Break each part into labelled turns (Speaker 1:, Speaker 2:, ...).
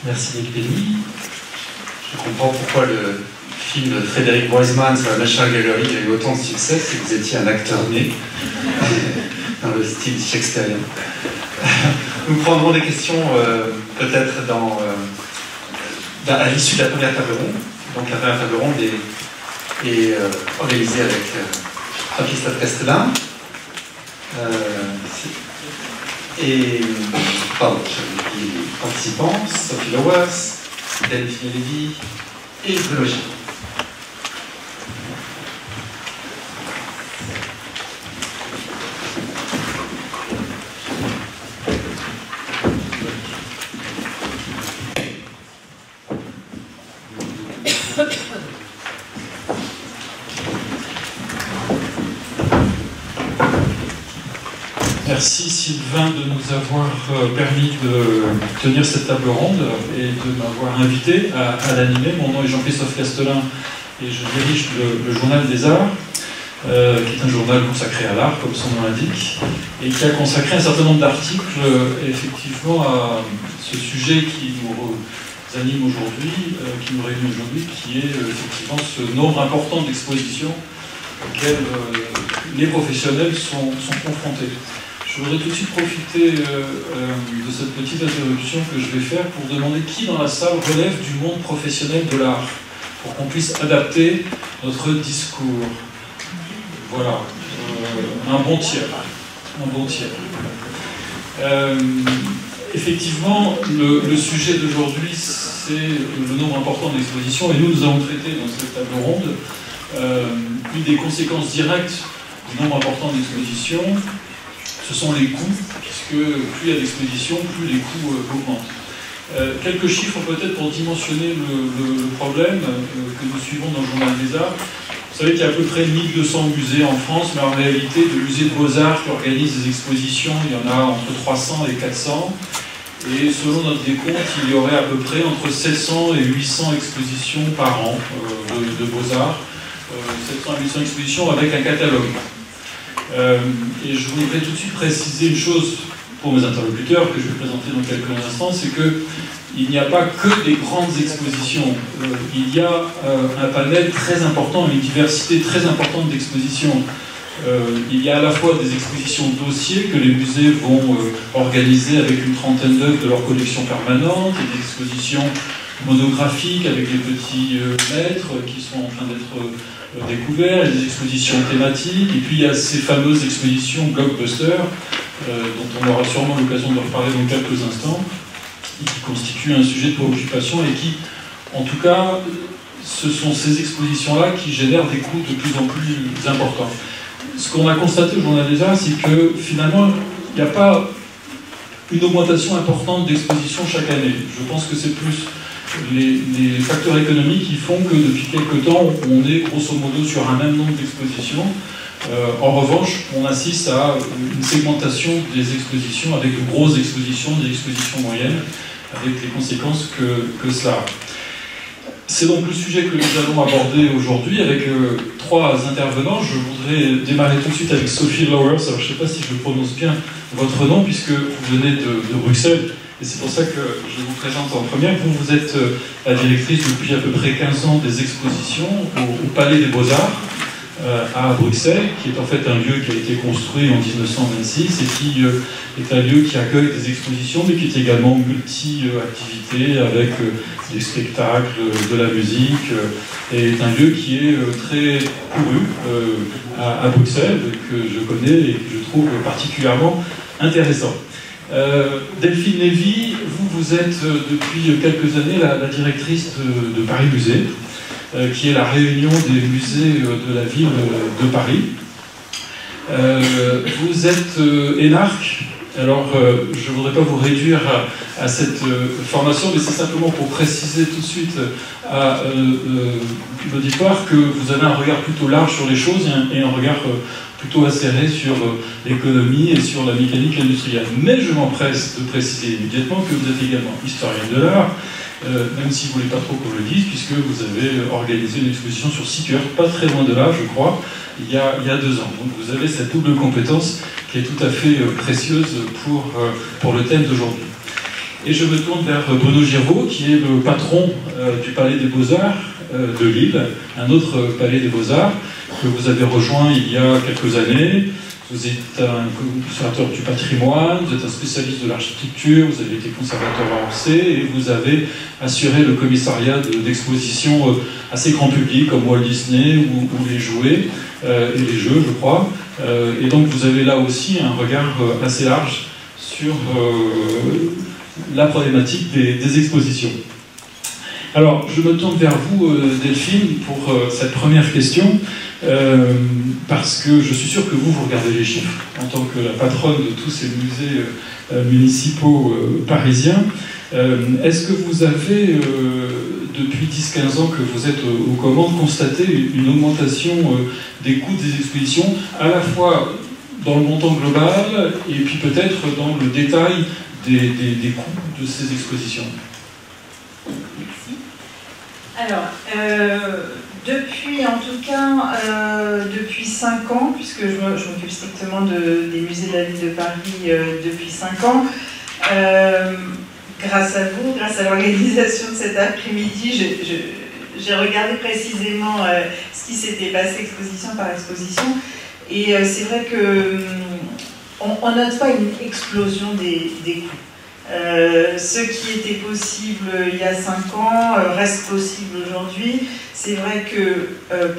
Speaker 1: Merci Nick Penny. Je comprends pourquoi le film de Frédéric Wiseman sur la National Gallery a eu autant de succès, c'est que vous étiez un acteur né dans le style shakespearien. Nous prendrons des questions peut-être à l'issue de la première table ronde. Donc la première table ronde est organisée avec Jean-Christophe Castelin et les participants, Sophie Lowers, Delphine Lévy et Bruno Gilles.
Speaker 2: Merci Sylvain de nous avoir permis de tenir cette table ronde et de m'avoir invité à l'animer. Mon nom est Jean-Christophe Castelin et je dirige le Journal des Arts, qui est un journal consacré à l'art, comme son nom l'indique, et qui a consacré un certain nombre d'articles effectivement à ce sujet qui nous anime aujourd'hui, qui nous réunit aujourd'hui, qui est effectivement ce nombre important d'expositions auxquelles les professionnels sont confrontés. Je voudrais tout de suite profiter de cette petite interruption que je vais faire pour demander qui dans la salle relève du monde professionnel de l'art, pour qu'on puisse adapter notre discours. Voilà, un bon tiers. Un bon tiers. Effectivement, le sujet d'aujourd'hui, c'est le nombre important d'expositions, et nous avons traité dans cette table ronde une des conséquences directes du nombre important d'expositions. Ce sont les coûts, puisque plus il y a d'expositions, plus les coûts augmentent. Quelques chiffres peut-être pour dimensionner le problème que nous suivons dans le Journal des Arts. Vous savez qu'il y a à peu près 1200 musées en France, mais en réalité, de musées de beaux-arts qui organisent des expositions, il y en a entre 300 et 400. Et selon notre décompte, il y aurait à peu près entre 700 et 800 expositions par an de beaux-arts. 700 et 800 expositions avec un catalogue. Et je voudrais tout de suite préciser une chose pour mes interlocuteurs que je vais présenter dans quelques instants, c'est qu'il n'y a pas que des grandes expositions. Il y a un panel très important, une diversité très importante d'expositions. Il y a à la fois des expositions dossiers que les musées vont organiser avec une trentaine d'œuvres de leur collection permanente, et des expositions monographiques avec des petits maîtres qui sont en train d'être découverts, et des expositions thématiques, et puis il y a ces fameuses expositions blockbuster, dont on aura sûrement l'occasion de reparler dans quelques instants, et qui constituent un sujet de préoccupation et qui, en tout cas, ce sont ces expositions-là qui génèrent des coûts de plus en plus importants. Ce qu'on a constaté au Journal des Arts, c'est que finalement, il n'y a pas une augmentation importante d'expositions chaque année. Je pense que c'est plus les facteurs économiques qui font que depuis quelques temps, on est grosso modo sur un même nombre d'expositions. En revanche, on assiste à une segmentation des expositions avec de grosses expositions, des expositions moyennes, avec les conséquences que cela a. C'est donc le sujet que nous allons aborder aujourd'hui avec trois intervenants. Je voudrais démarrer tout de suite avec Sophie Lowers. Alors, je ne sais pas si je prononce bien votre nom, puisque vous venez de Bruxelles, et c'est pour ça que je vous présente en première. Vous êtes la directrice depuis à peu près 15 ans des expositions au Palais des Beaux-Arts à Bruxelles, qui est en fait un lieu qui a été construit en 1926 et qui est un lieu qui accueille des expositions, mais qui est également multi-activités avec des spectacles, de la musique, et est un lieu qui est très couru à Bruxelles, que je connais et que je trouve particulièrement intéressant. Delphine Lévy, vous êtes depuis quelques années la directrice de Paris Musée, qui est la réunion des musées de la ville de Paris. Vous êtes énarque. Alors, je ne voudrais pas vous réduire à cette formation, mais c'est simplement pour préciser tout de suite à l'auditoire que vous avez un regard plutôt large sur les choses et un regard plutôt acéré sur l'économie et sur la mécanique industrielle. Mais je m'empresse de préciser immédiatement que vous êtes également historienne de l'art, même si vous ne voulez pas trop qu'on le dise, puisque vous avez organisé une exposition sur Seeker, pas très loin de là, je crois, il y a 2 ans. Donc vous avez cette double compétence qui est tout à fait précieuse pour le thème d'aujourd'hui. Et je me tourne vers Bruno Girvaud, qui est le patron du Palais des Beaux-Arts de Lille, un autre Palais des Beaux-Arts que vous avez rejoint il y a quelques années. Vous êtes un conservateur du patrimoine, vous êtes un spécialiste de l'architecture, vous avez été conservateur à Orsay et vous avez assuré le commissariat d'expositions assez grand public comme Walt Disney ou les jouets et les jeux, je crois. Et donc vous avez là aussi un regard assez large sur la problématique des expositions. Alors, je me tourne vers vous, Delphine, pour cette première question, parce que je suis sûr que vous regardez les chiffres, en tant que la patronne de tous ces musées municipaux parisiens. Est-ce que vous avez, depuis 10-15 ans que vous êtes aux commandes, constaté une augmentation des coûts des expositions, à la fois dans le montant global, et puis peut-être dans le détail des coûts de ces expositions?
Speaker 3: Alors, depuis, en tout cas, depuis 5 ans, puisque je m'occupe strictement des musées de la ville de Paris depuis 5 ans, grâce à vous, grâce à l'organisation de cet après-midi, j'ai regardé précisément ce qui s'était passé exposition par exposition, et c'est vrai qu'on note pas une explosion des coûts. Ce qui était possible il y a 5 ans reste possible aujourd'hui. C'est vrai que,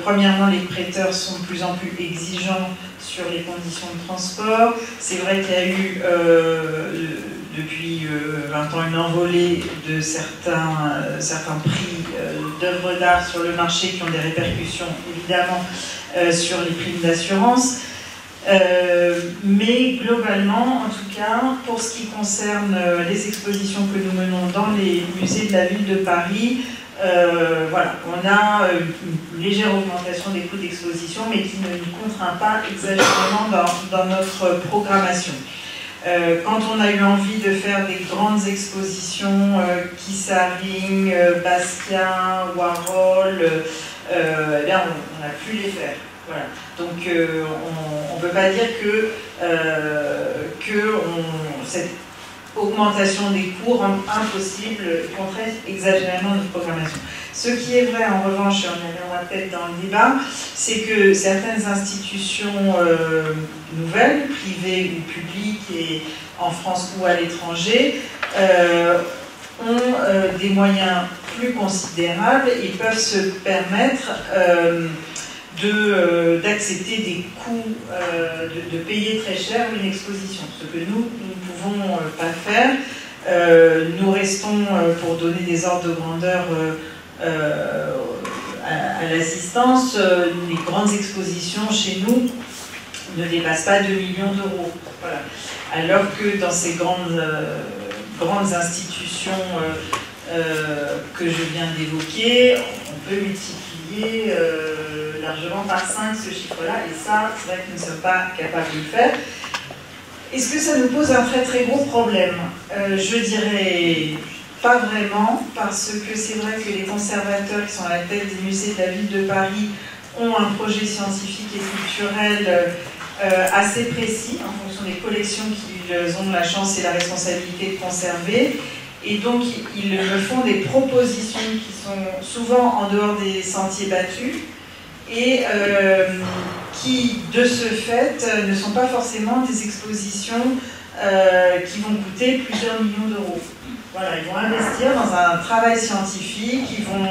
Speaker 3: premièrement, les prêteurs sont de plus en plus exigeants sur les conditions de transport. C'est vrai qu'il y a eu, depuis 20 ans, une envolée de certains prix d'œuvres d'art sur le marché qui ont des répercussions, évidemment, sur les primes d'assurance. Mais globalement, en tout cas, pour ce qui concerne les expositions que nous menons dans les musées de la ville de Paris, voilà, on a une légère augmentation des coûts d'exposition, mais qui ne nous contraint pas exagérément dans notre programmation. Quand on a eu envie de faire des grandes expositions, Kissaring, Basquiat, Warhol, eh bien, on a pu les faire. Voilà. Donc on ne peut pas dire que cette augmentation des coûts rend impossible, contraire exagérément notre programmation. Ce qui est vrai en revanche, et on y reviendra peut-être dans le débat, c'est que certaines institutions nouvelles, privées ou publiques, et en France ou à l'étranger, ont des moyens plus considérables et peuvent se permettre d'accepter des coûts, de payer très cher une exposition, ce que nous ne pouvons pas faire. Nous restons, pour donner des ordres de grandeur à l'assistance, les grandes expositions chez nous ne dépassent pas 2 millions d'euros. Voilà. Alors que dans ces grandes institutions que je viens d'évoquer, on peut multiplier largement par 5 ce chiffre-là, et ça, c'est vrai que nous ne sommes pas capables de le faire. Est-ce que ça nous pose un très très gros problème? Je dirais pas vraiment, parce que c'est vrai que les conservateurs qui sont à la tête des musées de la ville de Paris ont un projet scientifique et culturel assez précis en fonction des collections qu'ils ont la chance et la responsabilité de conserver. Et donc, ils me font des propositions qui sont souvent en dehors des sentiers battus et qui, de ce fait, ne sont pas forcément des expositions qui vont coûter plusieurs millions d'euros. Voilà, ils vont investir dans un travail scientifique, ils vont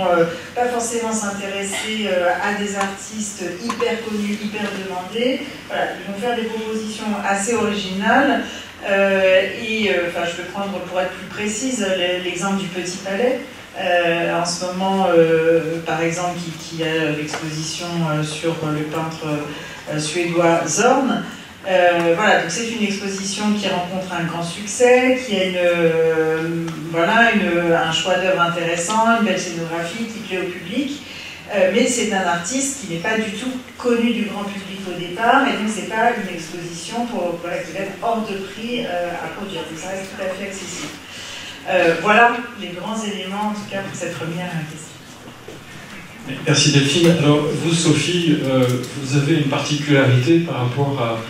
Speaker 3: pas forcément s'intéresser à des artistes hyper connus, hyper demandés. Voilà, ils vont faire des propositions assez originales. Enfin, je peux prendre, pour être plus précise, l'exemple du Petit Palais. En ce moment, par exemple, qui a l'exposition sur le peintre suédois Zorn. Voilà, donc c'est une exposition qui rencontre un grand succès, qui a un choix d'œuvres intéressant, une belle scénographie qui plaît au public. Mais c'est un artiste qui n'est pas du tout connu du grand public au départ, et donc c'est pas une exposition qui va être hors de prix à produire. Donc ça reste tout à fait accessible. Voilà les grands éléments, en tout cas, pour cette première question.
Speaker 2: Merci Delphine. Alors vous, Sophie, vous avez une particularité par rapport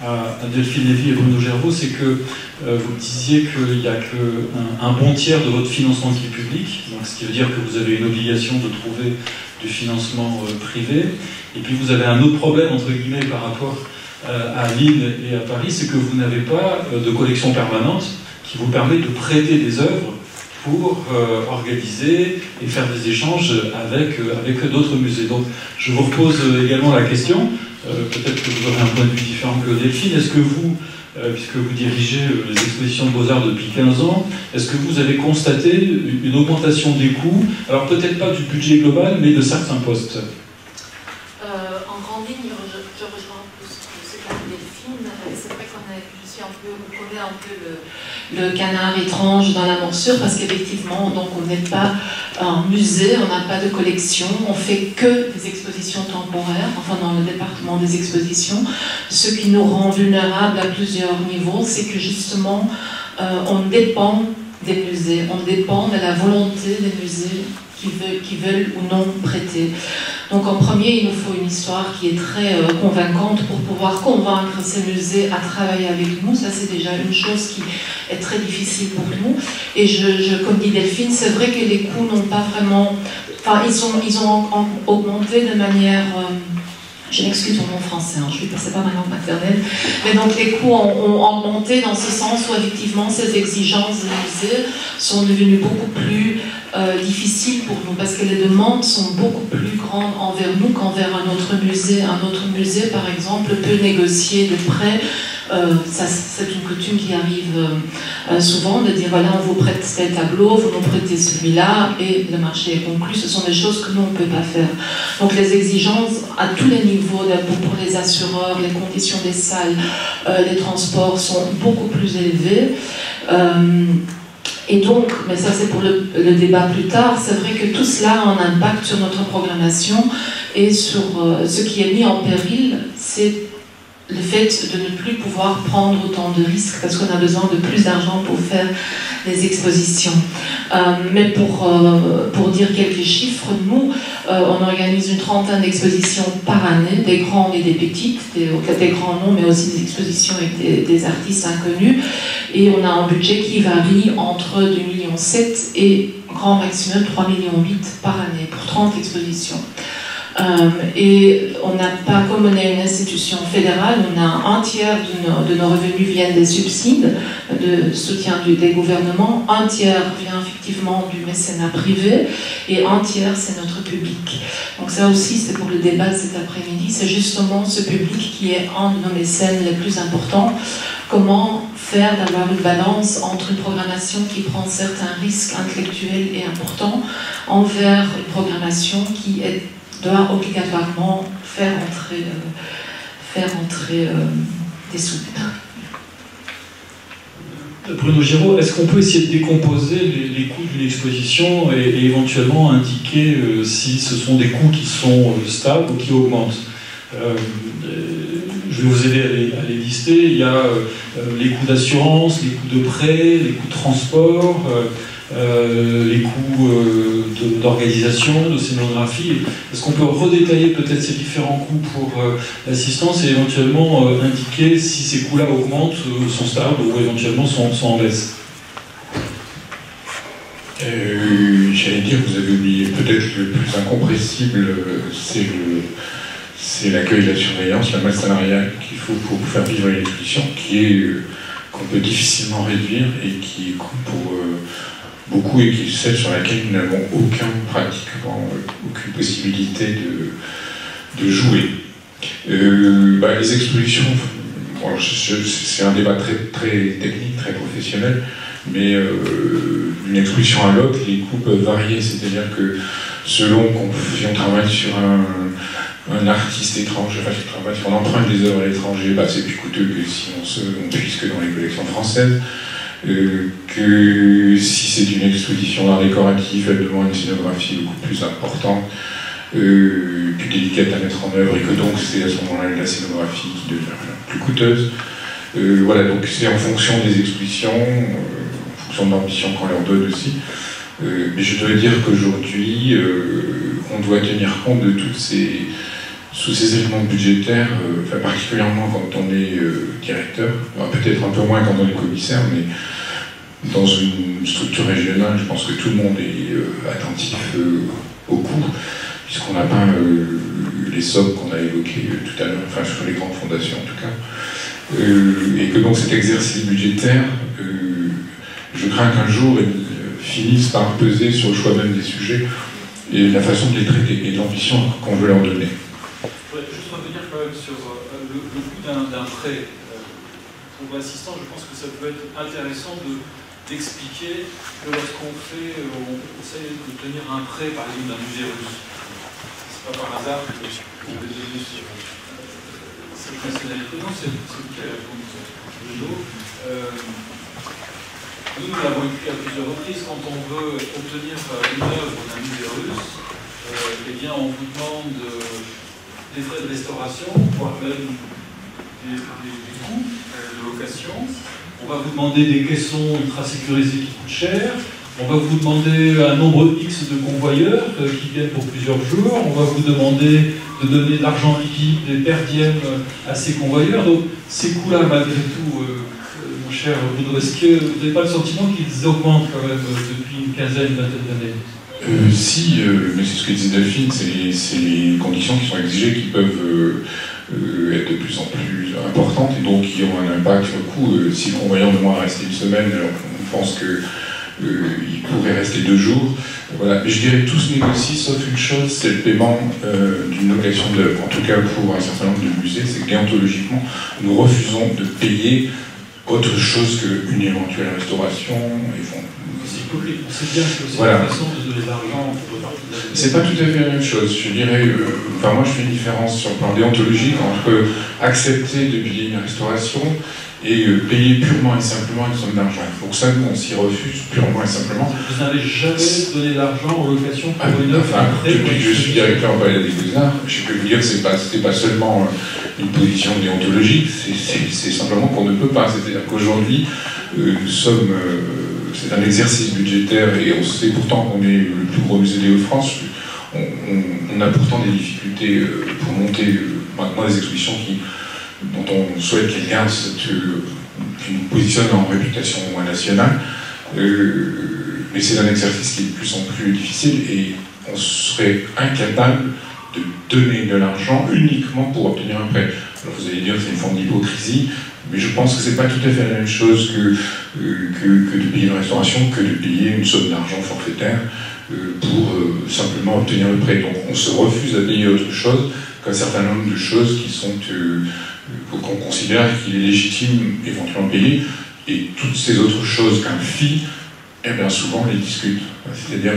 Speaker 2: à Delphine Lévy et Bruno Gervaux, c'est que vous disiez qu'il n'y a qu'un bon tiers de votre financement qui est public, donc ce qui veut dire que vous avez une obligation de trouver du financement privé. Et puis vous avez un autre problème, entre guillemets, par rapport à Lille et à Paris, c'est que vous n'avez pas de collection permanente qui vous permet de prêter des œuvres pour organiser et faire des échanges avec d'autres musées. Donc je vous repose également la question, peut-être que vous aurez un point de vue différent que Delphine, est-ce que vous, puisque vous dirigez les expositions de Beaux-Arts depuis 15 ans, est-ce que vous avez constaté une augmentation des coûts, alors peut-être pas du budget global, mais de certains postes?
Speaker 4: En grande ligne, je rejoins un peu ce qu'a dit Delphine. C'est vrai qu'on connaît un peu le canard étrange dans la morsure, parce qu'effectivement, donc on n'est pas un musée, on n'a pas de collection, on fait que des expositions temporaires, enfin dans le département des expositions. Ce qui nous rend vulnérables à plusieurs niveaux, c'est que justement, on dépend des musées, on dépend de la volonté des musées qui veulent ou non prêter. Donc en premier, il nous faut une histoire qui est très convaincante pour pouvoir convaincre ces musées à travailler avec nous. Ça, c'est déjà une chose qui est très difficile pour nous. Et comme dit Delphine, c'est vrai que les coûts n'ont pas vraiment... Enfin, ils ont augmenté de manière... je m'excuse pour mon français, hein, c'est pas ma langue maternelle, mais donc les coûts ont augmenté dans ce sens où effectivement ces exigences des musées sont devenues beaucoup plus difficiles pour nous, parce que les demandes sont beaucoup plus grandes envers nous qu'envers un autre musée. Un autre musée, par exemple, peut négocier des prêts. C'est une coutume qui arrive souvent, de dire voilà, on vous prête tel tableau, vous nous prêtez celui-là, et le marché est conclu. Ce sont des choses que nous, on ne peut pas faire. Donc les exigences à tous les niveaux, pour les assureurs, les conditions des salles, les transports sont beaucoup plus élevées. Et donc, mais ça c'est pour le débat plus tard, c'est vrai que tout cela a un impact sur notre programmation, et sur ce qui est mis en péril, c'est le fait de ne plus pouvoir prendre autant de risques, parce qu'on a besoin de plus d'argent pour faire les expositions. Mais pour dire quelques chiffres, nous, on organise une trentaine d'expositions par année, des grandes et des petites, des grands noms, mais aussi des expositions avec des artistes inconnus. Et on a un budget qui varie entre 2,7 millions et grand maximum 3,8 millions par année pour 30 expositions. Et on n'a pas, comme on est une institution fédérale, on a un tiers de nos revenus viennent des subsides, de soutien des gouvernements, un tiers vient effectivement du mécénat privé, et un tiers c'est notre public. Donc ça aussi c'est pour le débat de cet après-midi, c'est justement ce public qui est un de nos mécènes les plus importants. Comment faire d'avoir une balance entre une programmation qui prend certains risques intellectuels et importants envers une programmation qui doit obligatoirement faire entrer des sous.
Speaker 2: Bruno Giraud, est-ce qu'on peut essayer de décomposer les coûts d'une exposition et éventuellement indiquer si ce sont des coûts qui sont stables ou qui augmentent? Je vais vous aider à les lister. Il y a les coûts d'assurance, les coûts de prêt, les coûts de transport, les coûts d'organisation, de scénographie. Est-ce qu'on peut redétailler peut-être ces différents coûts pour l'assistance et éventuellement indiquer si ces coûts-là augmentent, sont stables ou éventuellement sont en baisse?
Speaker 5: J'allais dire, vous avez oublié peut-être le plus incompressible, c'est l'accueil et la surveillance, la masse salariale qu'il faut pour faire vivre l'exposition, qu'on peut difficilement réduire et qui coûte pour beaucoup, et qui est celle sur laquelle nous n'avons pratiquement aucune possibilité de jouer. Les expositions, bon, c'est un débat très, très technique, très professionnel, mais d'une exposition à l'autre, les coûts peuvent varier, c'est-à-dire que selon si on travaille sur un artiste étranger, enfin si on emprunte des œuvres à l'étranger, c'est plus coûteux que si on puise que dans les collections françaises. Que si c'est une exposition d'art décoratif, elle demande une scénographie beaucoup plus importante, plus délicate à mettre en œuvre, et que donc c'est à ce moment-là la scénographie qui devient plus coûteuse. Voilà, donc c'est en fonction des expositions, en fonction de l'ambition qu'on leur donne aussi. Mais je dois dire qu'aujourd'hui, on doit tenir compte de toutes sous ces éléments budgétaires, enfin, particulièrement quand on est directeur, peut-être un peu moins quand on est commissaire, mais dans une structure régionale, je pense que tout le monde est attentif au coût, puisqu'on n'a pas les sommes qu'on a évoquées tout à l'heure, enfin sur les grandes fondations en tout cas, et que donc cet exercice budgétaire, je crains qu'un jour il finisse par peser sur le choix même des sujets et la façon de les traiter et l'ambition qu'on veut leur donner.
Speaker 2: Je voudrais juste revenir quand même sur le coût d'un prêt pour l'assistant. Je pense que ça peut être intéressant d'expliquer que lorsqu'on essaie d'obtenir un prêt, par exemple, d'un musée russe, c'est pas par hasard que vous avez donné sur cette nationalité. Non, c'est le cas de l'eau. Nous l'avons écrit à plusieurs reprises. Quand on veut obtenir une œuvre d'un musée russe, eh bien, on vous demande des frais de restauration, voire même des coûts de location. On va vous demander des caissons ultra sécurisés qui coûtent cher. On va vous demander un nombre X de convoyeurs qui viennent pour plusieurs jours. On va vous demander de donner de l'argent liquide, des perdièmes à ces convoyeurs. Donc ces coûts-là, malgré tout, mon cher Boudreau, est-ce que vous n'avez pas le sentiment qu'ils augmentent quand même depuis une quinzaine, vingtaine d'années?
Speaker 5: Si, mais c'est ce que disait Delphine, c'est les conditions qui sont exigées qui peuvent être de plus en plus importantes et donc qui ont un impact sur le coût. Si le convoyeur demande à rester une semaine, alors on pense qu'il pourrait rester 2 jours. Voilà. Mais je dirais que tout se négocie, sauf une chose, c'est le paiement d'une location d'œuvre. En tout cas, pour un certain nombre de musées, c'est que déontologiquement, nous refusons de payer autre chose qu'une éventuelle restauration.
Speaker 2: C'est hypocrite. On sait bien que c'est
Speaker 5: voilà.
Speaker 2: une façon de donner de l'argent pour repartir de la vie.
Speaker 5: C'est pas tout à fait la même chose. Je dirais, enfin moi je fais une différence sur le plan déontologique entre accepter de payer une restauration et payer purement et simplement une somme d'argent. Donc ça, nous, on s'y refuse purement et simplement.
Speaker 2: Vous n'avez jamais donné d'argent en location pour une œuvre?
Speaker 5: Enfin, depuis que je suis directeur au Palais des Beaux-Arts, je peux vous dire que c'était pas seulement une position déontologique, c'est simplement qu'on ne peut pas. C'est-à-dire qu'aujourd'hui, nous sommes... c'est un exercice budgétaire et on sait pourtant qu'on est le plus gros musée des Hauts-de-France. On a pourtant des difficultés pour monter maintenant des expositions dont on souhaite qu'elles gardent qui nous positionnent en réputation nationale. Mais c'est un exercice qui est de plus en plus difficile et on serait incapable de donner de l'argent uniquement pour obtenir un prêt. Alors vous allez dire que c'est une forme d'hypocrisie, mais je pense que c'est pas tout à fait la même chose que de payer une restauration, que de payer une somme d'argent forfaitaire pour simplement obtenir le prêt. Donc on se refuse à payer autre chose qu'un certain nombre de choses qui sont qu'on considère qu'il est légitime éventuellement payer, et toutes ces autres choses qu'un fee, eh bien souvent on les discute. C'est-à-dire,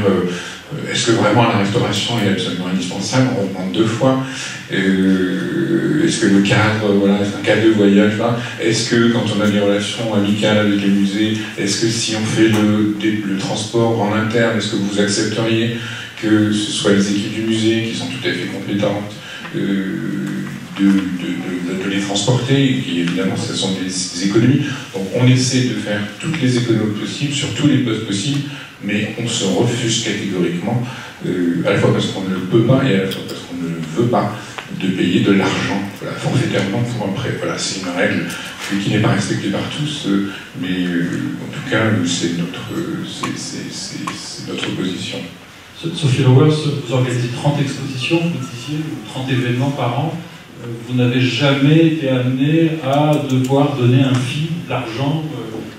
Speaker 5: est-ce que vraiment la restauration est absolument indispensable? On demande 2 fois. Est-ce que le cadre, voilà, un cadre de voyage, là, est-ce que quand on a des relations amicales avec les musées, est-ce que si on fait le transport en interne, est-ce que vous accepteriez que ce soit les équipes du musée qui sont tout à fait compétentes de les transporter, et qui évidemment ce sont des économies. Donc on essaie de faire toutes les économies possibles sur tous les postes possibles, mais on se refuse catégoriquement, à la fois parce qu'on ne le peut pas et à la fois parce qu'on ne veut pas, de payer de l'argent, voilà, forfaitairement pour un prêt. Voilà, c'est une règle qui n'est pas respectée par tous, mais en tout cas c'est notre position.
Speaker 2: Sophie Lowers, vous organisez 30 expositions, vous disiez, ou 30 événements par an. Vous n'avez jamais été amené à devoir donner un fee d'argent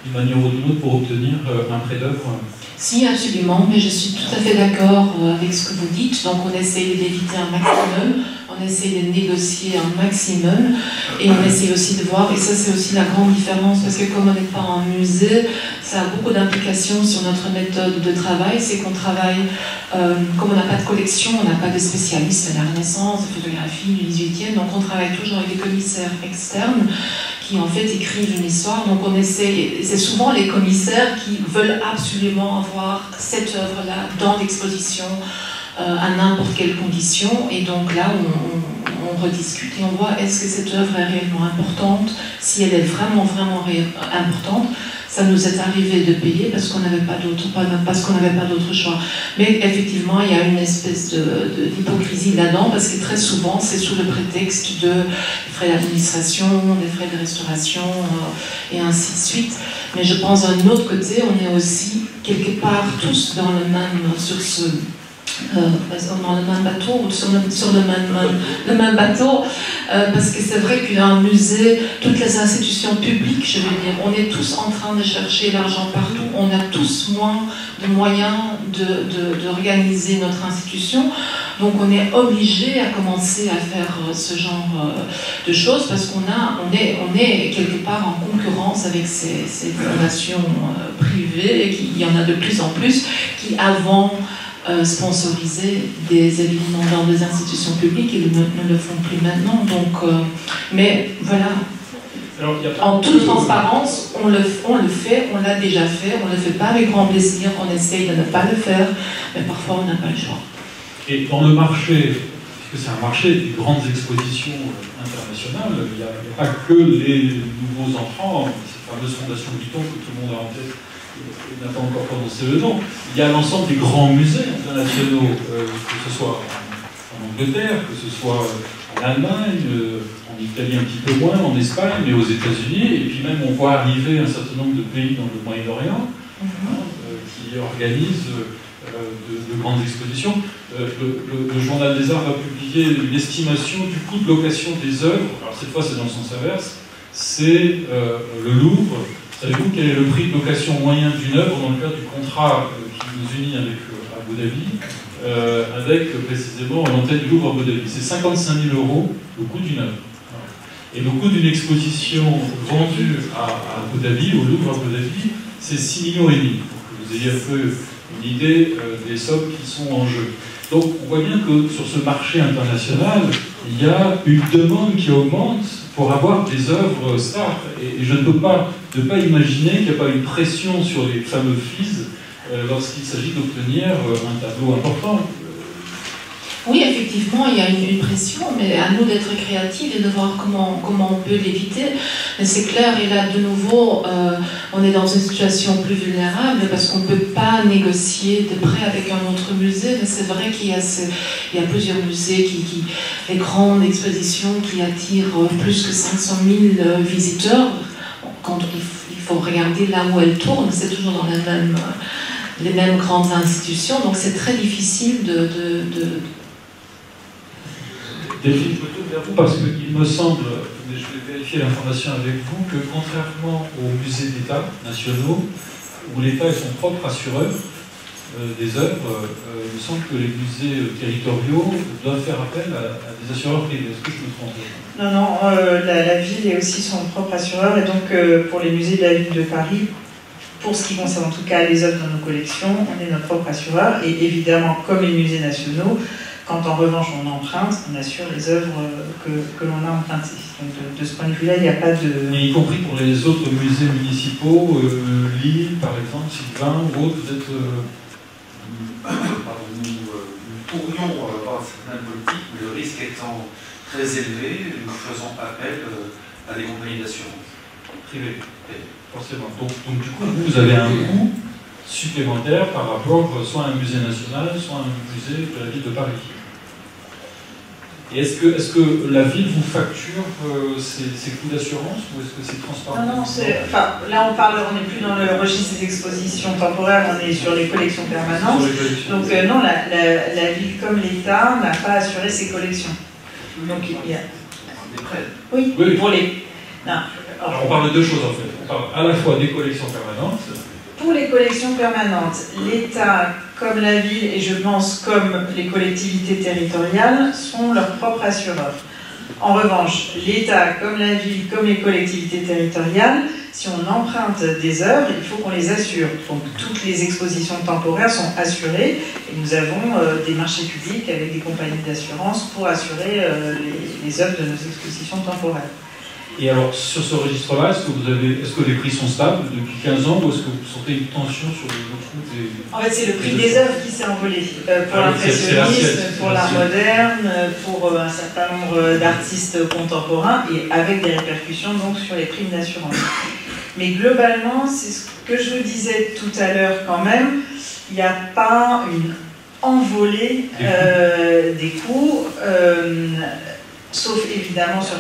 Speaker 2: d'une manière ou d'une autre pour obtenir un prêt d'œuvre?
Speaker 4: Si, absolument, mais je suis tout à fait d'accord avec ce que vous dites. Donc on essaye d'éviter un maximum, on essaye de négocier un maximum, et on essaye aussi de voir, et ça c'est aussi la grande différence, parce que comme on n'est pas en musée, ça a beaucoup d'implications sur notre méthode de travail. C'est qu'on travaille, comme on n'a pas de collection, on n'a pas de spécialistes de la Renaissance, de photographie du 18e, donc on travaille toujours avec des commissaires externes qui en fait écrivent une histoire. Donc on essaye, c'est souvent les commissaires qui veulent absolument avoir cette œuvre-là dans l'exposition à n'importe quelle condition, et donc là on rediscute et on voit est-ce que cette œuvre est réellement importante, si elle est vraiment importante. ça nous est arrivé de payer parce qu'on n'avait pas d'autre choix. Mais effectivement, il y a une espèce d'hypocrisie là-dedans, parce que très souvent, c'est sous le prétexte de frais d'administration, des frais de restauration, et ainsi de suite. Mais je pense d'un autre côté, on est aussi quelque part tous dans le même, dans le même bateau, ou sur le même bateau, parce que c'est vrai qu'un musée, toutes les institutions publiques, je veux dire, on est tous en train de chercher l'argent partout, on a tous moins de moyens d'organiser notre institution, donc on est obligé à commencer à faire ce genre de choses, parce qu'on est quelque part en concurrence avec ces fondations privées, et il y en a de plus en plus, qui avant sponsoriser des événements dans des institutions publiques, ils ne le font plus maintenant. Donc, mais voilà, alors, en toute transparence, on le fait, on l'a déjà fait, on ne le fait pas avec grand plaisir, on essaye de ne pas le faire, mais parfois on n'a pas le choix.
Speaker 2: Et dans le marché, puisque c'est un marché des grandes expositions internationales, il n'y a pas que les nouveaux entrants, cette fameuse fondation Vuitton que tout le monde a en tête, n'a pas encore prononcé le nom. Il y a l'ensemble des grands musées internationaux, que ce soit en Angleterre, que ce soit en Allemagne, en Italie un petit peu moins, en Espagne, mais aux États-Unis, et puis même on voit arriver un certain nombre de pays dans le Moyen-Orient qui organisent de grandes expositions. Le Journal des Arts a publié une estimation du coût de location des œuvres. Alors cette fois c'est dans le sens inverse, c'est le Louvre. Savez-vous quel est le prix de location moyen d'une œuvre dans le cadre du contrat qui nous unit avec Abu Dhabi, avec précisément l'antenne du Louvre Abu Dhabi? C'est 55 000 € le coût d'une œuvre. Et le coût d'une exposition vendue à Abu Dhabi, au Louvre Abu Dhabi, c'est 6,5 millions. Pour que vous ayez un peu une idée des sommes qui sont en jeu. Donc on voit bien que sur ce marché international, il y a une demande qui augmente pour avoir des œuvres stars. Et je ne peux pas imaginer qu'il n'y a pas une pression sur les fameux fees lorsqu'il s'agit d'obtenir un tableau important.
Speaker 4: Oui, effectivement, il y a une pression, mais à nous d'être créatifs et de voir comment on peut l'éviter. Mais c'est clair, et là, de nouveau, on est dans une situation plus vulnérable parce qu'on ne peut pas négocier de près avec un autre musée. Mais c'est vrai qu'il y a plusieurs musées, les grandes expositions qui attirent plus que 500 000 visiteurs. Quand il faut regarder là où elles tournent, c'est toujours dans les mêmes grandes institutions. Donc c'est très difficile
Speaker 2: Delphine, je me tourne vers vous parce qu'il me semble, mais je vais vérifier l'information avec vous, que contrairement aux musées d'État nationaux, où l'État est son propre assureur des œuvres, il me semble que les musées territoriaux doivent faire appel à des assureurs privés. Est-ce que je me trompe?
Speaker 3: Non, la ville est aussi son propre assureur, et donc pour les musées de la ville de Paris, pour ce qui concerne en tout cas les œuvres dans nos collections, on est notre propre assureur, et évidemment, comme les musées nationaux, quand en revanche on emprunte, on assure les œuvres que l'on a empruntées. Donc de ce point de vue-là, il n'y a pas de...
Speaker 2: Et y compris pour les autres musées municipaux, Lille par exemple, Sylvain ou autres, vous êtes...
Speaker 6: nous pourrions avoir certaines politiques, mais le risque étant très élevé, nous faisons appel à des compagnies d'assurance privées.
Speaker 2: Forcément. Donc du coup, vous avez un coût supplémentaire par rapport soit à un musée national, soit à un musée de la ville de Paris. Et est-ce que la ville vous facture ces coûts d'assurance, ou est-ce que c'est transparent?
Speaker 3: Non, là on n'est plus dans le registre des expositions temporaires, on est sur les collections permanentes. Donc non, la ville comme l'État n'a pas assuré ses collections. Donc il y a
Speaker 6: des prêts.
Speaker 3: Oui, pour les... Non.
Speaker 2: Alors on parle de deux choses en fait. On parle à la fois des collections permanentes.
Speaker 3: Pour les collections permanentes, l'État, comme la ville, et je pense comme les collectivités territoriales, sont leurs propres assureurs. En revanche, l'État, comme la ville, comme les collectivités territoriales, si on emprunte des œuvres, il faut qu'on les assure. Donc toutes les expositions temporaires sont assurées, et nous avons des marchés publics avec des compagnies d'assurance pour assurer les œuvres de nos expositions temporaires.
Speaker 2: Et alors, sur ce registre-là, est-ce que les prix sont stables depuis 15 ans, ou est-ce que vous sentez une tension sur le coût des...
Speaker 3: En fait, c'est le prix des œuvres qui s'est envolé. Pour l'impressionnisme, pour l'art moderne, pour un certain nombre d'artistes contemporains, et avec des répercussions donc sur les primes d'assurance. Mais globalement, c'est ce que je vous disais tout à l'heure quand même, il n'y a pas une envolée des coûts, sauf évidemment sur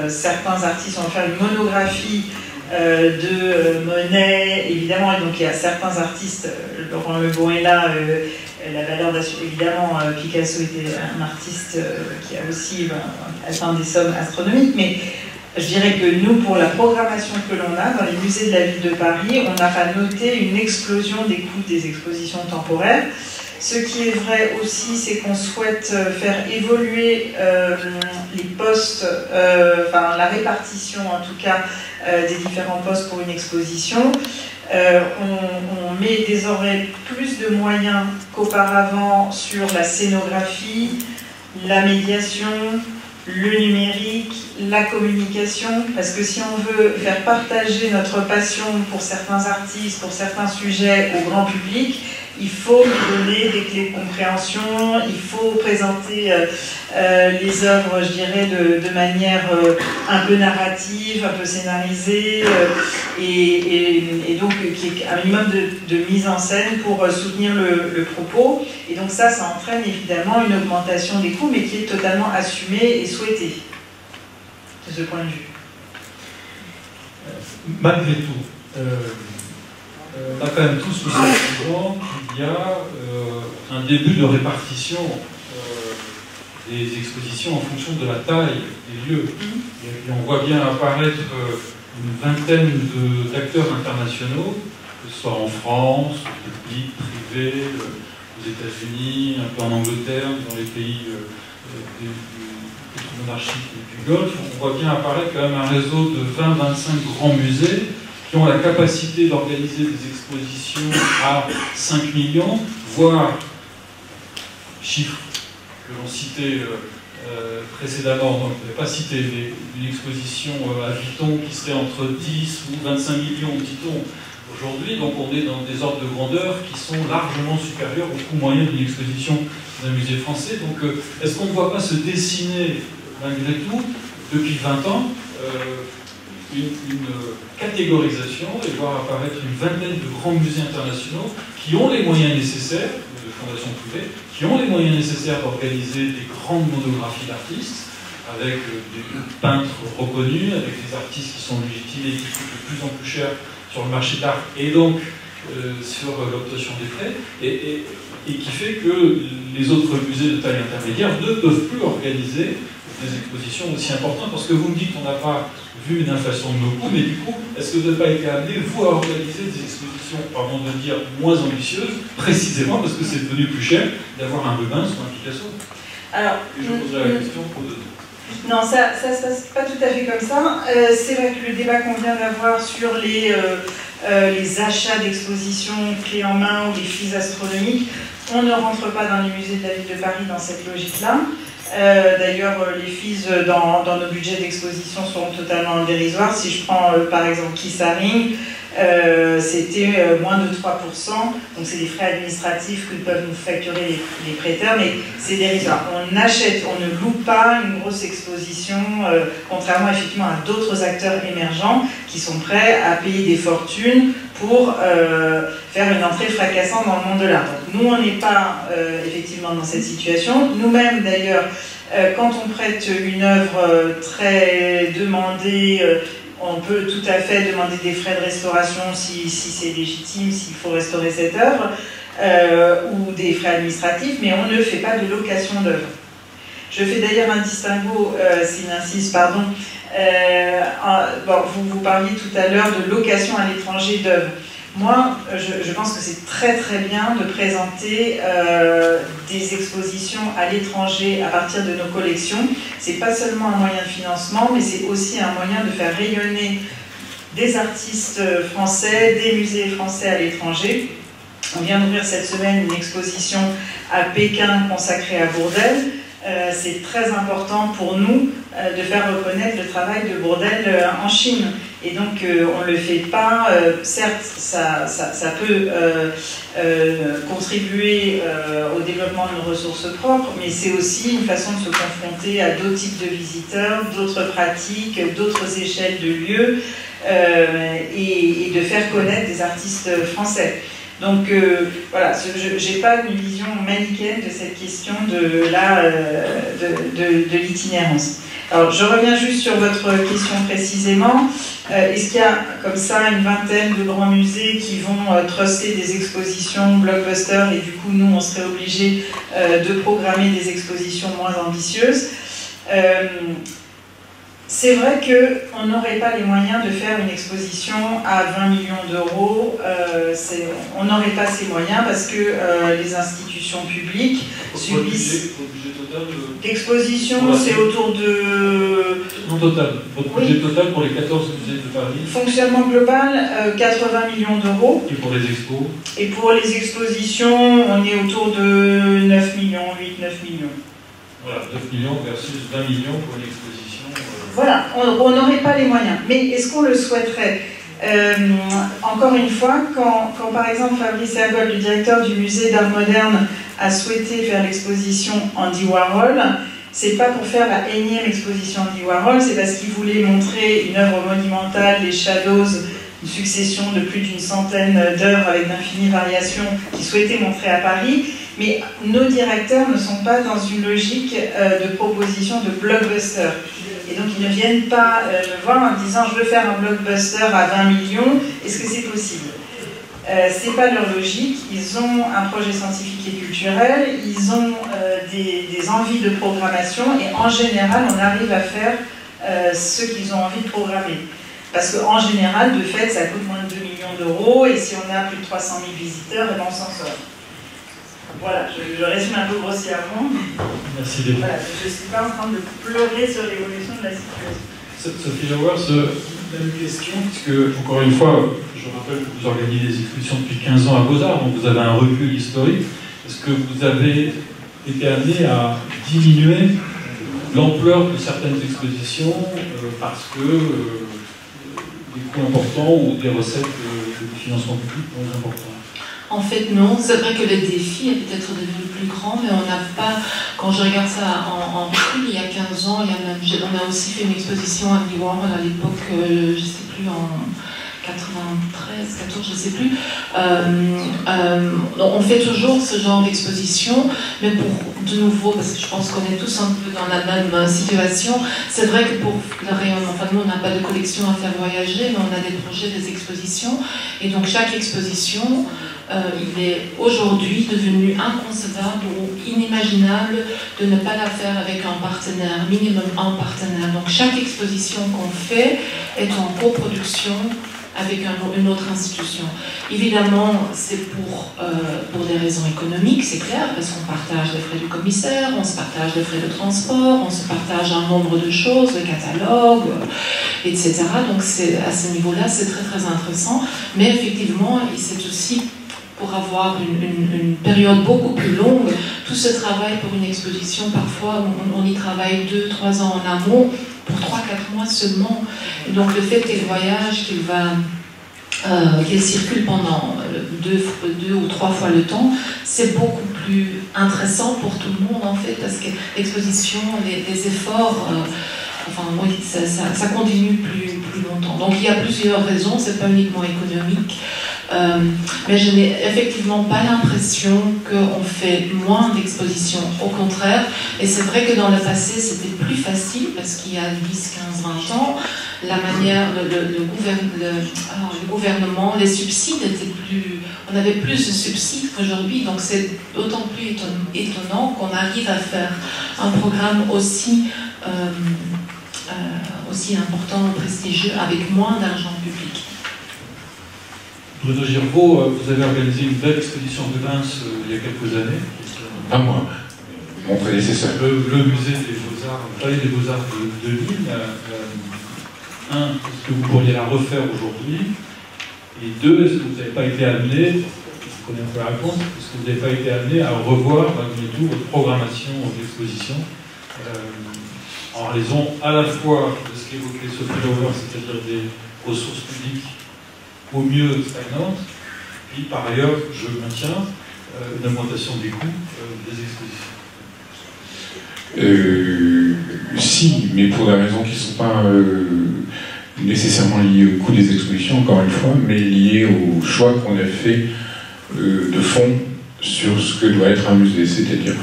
Speaker 3: certains artistes. On va faire une monographie de Monet, évidemment, et donc il y a certains artistes, Laurent Lebon est là, la valeur évidemment, Picasso était un artiste qui a aussi atteint des sommes astronomiques, mais je dirais que nous, pour la programmation que l'on a dans les musées de la ville de Paris, on n'a pas noté une explosion des coûts des expositions temporaires. Ce qui est vrai aussi, c'est qu'on souhaite faire évoluer les postes, enfin la répartition en tout cas des différents postes pour une exposition. On met désormais plus de moyens qu'auparavant sur la scénographie, la médiation, le numérique, la communication, parce que si on veut faire partager notre passion pour certains artistes, pour certains sujets au grand public, il faut donner des clés de compréhension, il faut présenter les œuvres, je dirais, de manière un peu narrative, un peu scénarisée, et donc qu'il y ait un minimum de mise en scène pour soutenir le propos. Et donc ça entraîne évidemment une augmentation des coûts, mais qui est totalement assumée et souhaitée, de ce point de vue.
Speaker 2: Malgré tout, on a quand même tous le sentiment qu'il y a un début de répartition des expositions en fonction de la taille des lieux. Et on voit bien apparaître une vingtaine d'acteurs internationaux, que ce soit en France, public, privé, aux États-Unis, un peu en Angleterre, dans les pays monarchiques du Golfe. On voit bien apparaître quand même un réseau de 20-25 grands musées qui ont la capacité d'organiser des expositions à 5 millions, voire, chiffres que l'on citait précédemment, donc je ne vais pas citer, mais une exposition à Vuitton qui serait entre 10 ou 25 millions, dit-on, aujourd'hui, donc on est dans des ordres de grandeur qui sont largement supérieurs au coût moyen d'une exposition d'un musée français. Donc est-ce qu'on ne voit pas se dessiner, malgré tout, depuis 20 ans, une catégorisation et voir apparaître une vingtaine de grands musées internationaux qui ont les moyens nécessaires, de fondations privées, qui ont les moyens nécessaires d'organiser des grandes monographies d'artistes, avec des peintres reconnus, avec des artistes qui sont légitimés et qui coûtent de plus en plus cher sur le marché de l'art et donc sur l'obtention des prêts, et qui fait que les autres musées de taille intermédiaire ne peuvent plus organiser des expositions aussi importantes, parce que vous me dites qu'on n'a pas vu une inflation de nos coûts, mais du coup, est-ce que vous n'avez pas été amené, vous, à organiser des expositions, pardon de dire, moins ambitieuses, précisément parce que c'est devenu plus cher d'avoir un Rubens ou un Picasso?
Speaker 3: Alors,
Speaker 2: et je poserai la question aux deux.
Speaker 3: Non, ça ne se passe pas tout à fait comme ça. C'est vrai que le débat qu'on vient d'avoir sur les achats d'expositions clés en main ou les fees astronomiques, on ne rentre pas dans les musées de la ville de Paris dans cette logique-là. D'ailleurs, les fees dans nos budgets d'exposition sont totalement dérisoires. Si je prends par exemple Kissaring, c'était moins de 3%, donc c'est des frais administratifs que peuvent nous facturer les prêteurs, mais c'est dérisoire. On achète, on ne loue pas une grosse exposition, contrairement effectivement à d'autres acteurs émergents qui sont prêts à payer des fortunes pour faire une entrée fracassante dans le monde de l'art. Donc nous, on n'est pas effectivement dans cette situation. Nous-mêmes, d'ailleurs, quand on prête une œuvre très demandée, on peut tout à fait demander des frais de restauration si c'est légitime, s'il faut restaurer cette œuvre, ou des frais administratifs, mais on ne fait pas de location d'œuvre. Je fais d'ailleurs un distinguo, Sinacis, pardon. Vous parliez tout à l'heure de location à l'étranger d'œuvres. Moi, je pense que c'est très très bien de présenter des expositions à l'étranger à partir de nos collections. C'est pas seulement un moyen de financement, mais c'est aussi un moyen de faire rayonner des artistes français, des musées français à l'étranger. On vient d'ouvrir cette semaine une exposition à Pékin consacrée à Bourdelle. C'est très important pour nous de faire reconnaître le travail de Bourdelle en Chine. Et donc on ne le fait pas, certes ça peut contribuer au développement de nos ressources propres, mais c'est aussi une façon de se confronter à d'autres types de visiteurs, d'autres pratiques, d'autres échelles de lieux, et de faire connaître des artistes français. Donc voilà, je n'ai pas une vision manichéenne de cette question de l'itinérance. Alors je reviens juste sur votre question précisément. Est-ce qu'il y a comme ça une vingtaine de grands musées qui vont truster des expositions blockbuster et du coup nous on serait obligés de programmer des expositions moins ambitieuses? C'est vrai qu'on n'aurait pas les moyens de faire une exposition à 20 millions d'euros. On n'aurait pas ces moyens parce que les institutions publiques subissent... L'exposition, c'est autour de...
Speaker 2: Non, total. Votre budget total pour les 14 musées de Paris.
Speaker 3: Fonctionnement global, 80 millions d'euros.
Speaker 2: Et pour les expos?
Speaker 3: Et pour les expositions, on est autour de 9 millions, 8-9 millions.
Speaker 2: Voilà, 9 millions versus 20 millions pour une exposition.
Speaker 3: Voilà, on n'aurait pas les moyens. Mais est-ce qu'on le souhaiterait? Encore une fois, quand par exemple Fabrice Ergol, le directeur du musée d'art moderne, a souhaité faire l'exposition Andy Warhol, c'est pas pour faire la énième exposition Andy Warhol, c'est parce qu'il voulait montrer une œuvre monumentale, les Shadows, une succession de plus d'une centaine d'œuvres avec d'infinies variations qu'il souhaitait montrer à Paris. Mais nos directeurs ne sont pas dans une logique de proposition de blockbuster. Et donc ils ne viennent pas me voir en me disant je veux faire un blockbuster à 20 millions, est-ce que c'est possible? C'est pas leur logique, ils ont un projet scientifique et culturel, ils ont des envies de programmation et en général on arrive à faire ce qu'ils ont envie de programmer. Parce qu'en général, de fait, ça coûte moins de 2 millions d'euros et si on a plus de 300 000 visiteurs, eh ben, on s'en sort. Voilà, je résume un peu grossièrement.
Speaker 2: Merci beaucoup.
Speaker 3: Voilà, je ne suis pas en train de pleurer sur l'évolution de la situation.
Speaker 2: Sophie Lawers, même question, puisque, encore une fois, je rappelle que vous organisez des expositions depuis 15 ans à Beaux-Arts, donc vous avez un recul historique. Est-ce que vous avez été amené à diminuer l'ampleur de certaines expositions parce que des coûts importants ou des recettes de financement public moins importants?
Speaker 4: En fait, non. C'est vrai que le défi est peut-être devenu plus grand, mais on n'a pas... Quand je regarde ça en recul, il y a 15 ans, on a aussi fait une exposition à Andy Warhol à l'époque, je ne sais plus, en 93, 14, je ne sais plus. On fait toujours ce genre d'exposition, mais de nouveau, parce que je pense qu'on est tous un peu dans la même situation, c'est vrai que pour le rayonnement, enfin nous on n'a pas de collection à faire voyager, mais on a des projets, des expositions, et donc chaque exposition, il est aujourd'hui devenu inconcevable ou inimaginable de ne pas la faire avec un partenaire, minimum un partenaire. Donc chaque exposition qu'on fait est en coproduction avec une autre institution. Évidemment, c'est pour des raisons économiques, c'est clair, parce qu'on partage les frais du commissaire, on se partage les frais de transport, on se partage un nombre de choses, le catalogue, etc. Donc à ce niveau-là, c'est très très intéressant. Mais effectivement, c'est aussi pour avoir une période beaucoup plus longue. Tout ce travail pour une exposition, parfois, on y travaille 2-3 ans en amont, pour 3-4 mois seulement. Et donc le fait qu'il voyage, qu'il circule pendant 2 ou 3 fois le temps, c'est beaucoup plus intéressant pour tout le monde en fait, parce que l'exposition, les efforts, enfin oui, ça continue plus longtemps. Donc il y a plusieurs raisons, c'est pas uniquement économique. Mais je n'ai effectivement pas l'impression qu'on fait moins d'expositions, au contraire. Et c'est vrai que dans le passé, c'était plus facile, parce qu'il y a 10, 15, 20 ans, la manière, le gouvernement, les subsides étaient plus... On avait plus de subsides qu'aujourd'hui, donc c'est d'autant plus étonnant qu'on arrive à faire un programme aussi important, prestigieux, avec moins d'argent public.
Speaker 2: Bruno Girbeau, vous avez organisé une belle exposition de Reims il y a quelques années.
Speaker 5: Pas moi, mon prédécesseur.
Speaker 2: Le musée des Beaux-Arts, le Palais des Beaux-Arts de Lille. Est-ce que vous pourriez la refaire aujourd'hui? Et 2, est-ce que vous n'avez pas été amené, je connais un peu la réponse, est-ce que vous n'avez pas été amené à revoir malgré tout votre programmation d'exposition en raison à la fois de ce qu'évoquait Sophie Lawers, c'est-à-dire des ressources publiques au mieux stagnantes. Et par ailleurs, je maintiens une augmentation des coûts des expositions.
Speaker 5: Si, mais pour des raisons qui ne sont pas nécessairement liées au coût des expositions, encore une fois, mais liées au choix qu'on a fait de fond sur ce que doit être un musée. C'est-à-dire,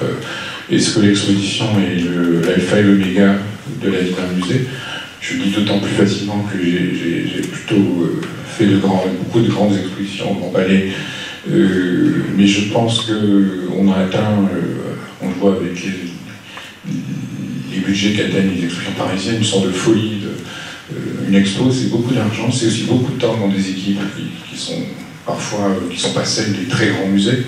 Speaker 5: est-ce que l'exposition est l'alpha et l'oméga de la vie d'un musée? Je le dis d'autant plus facilement que j'ai plutôt fait beaucoup de grandes expositions au Grand Palais, mais je pense qu'on a atteint, on le voit avec les budgets qu'atteignent les expositions parisiennes, une sorte de folie. Une expo, c'est beaucoup d'argent, c'est aussi beaucoup de temps dans des équipes qui sont parfois, qui sont pas celles des très grands musées.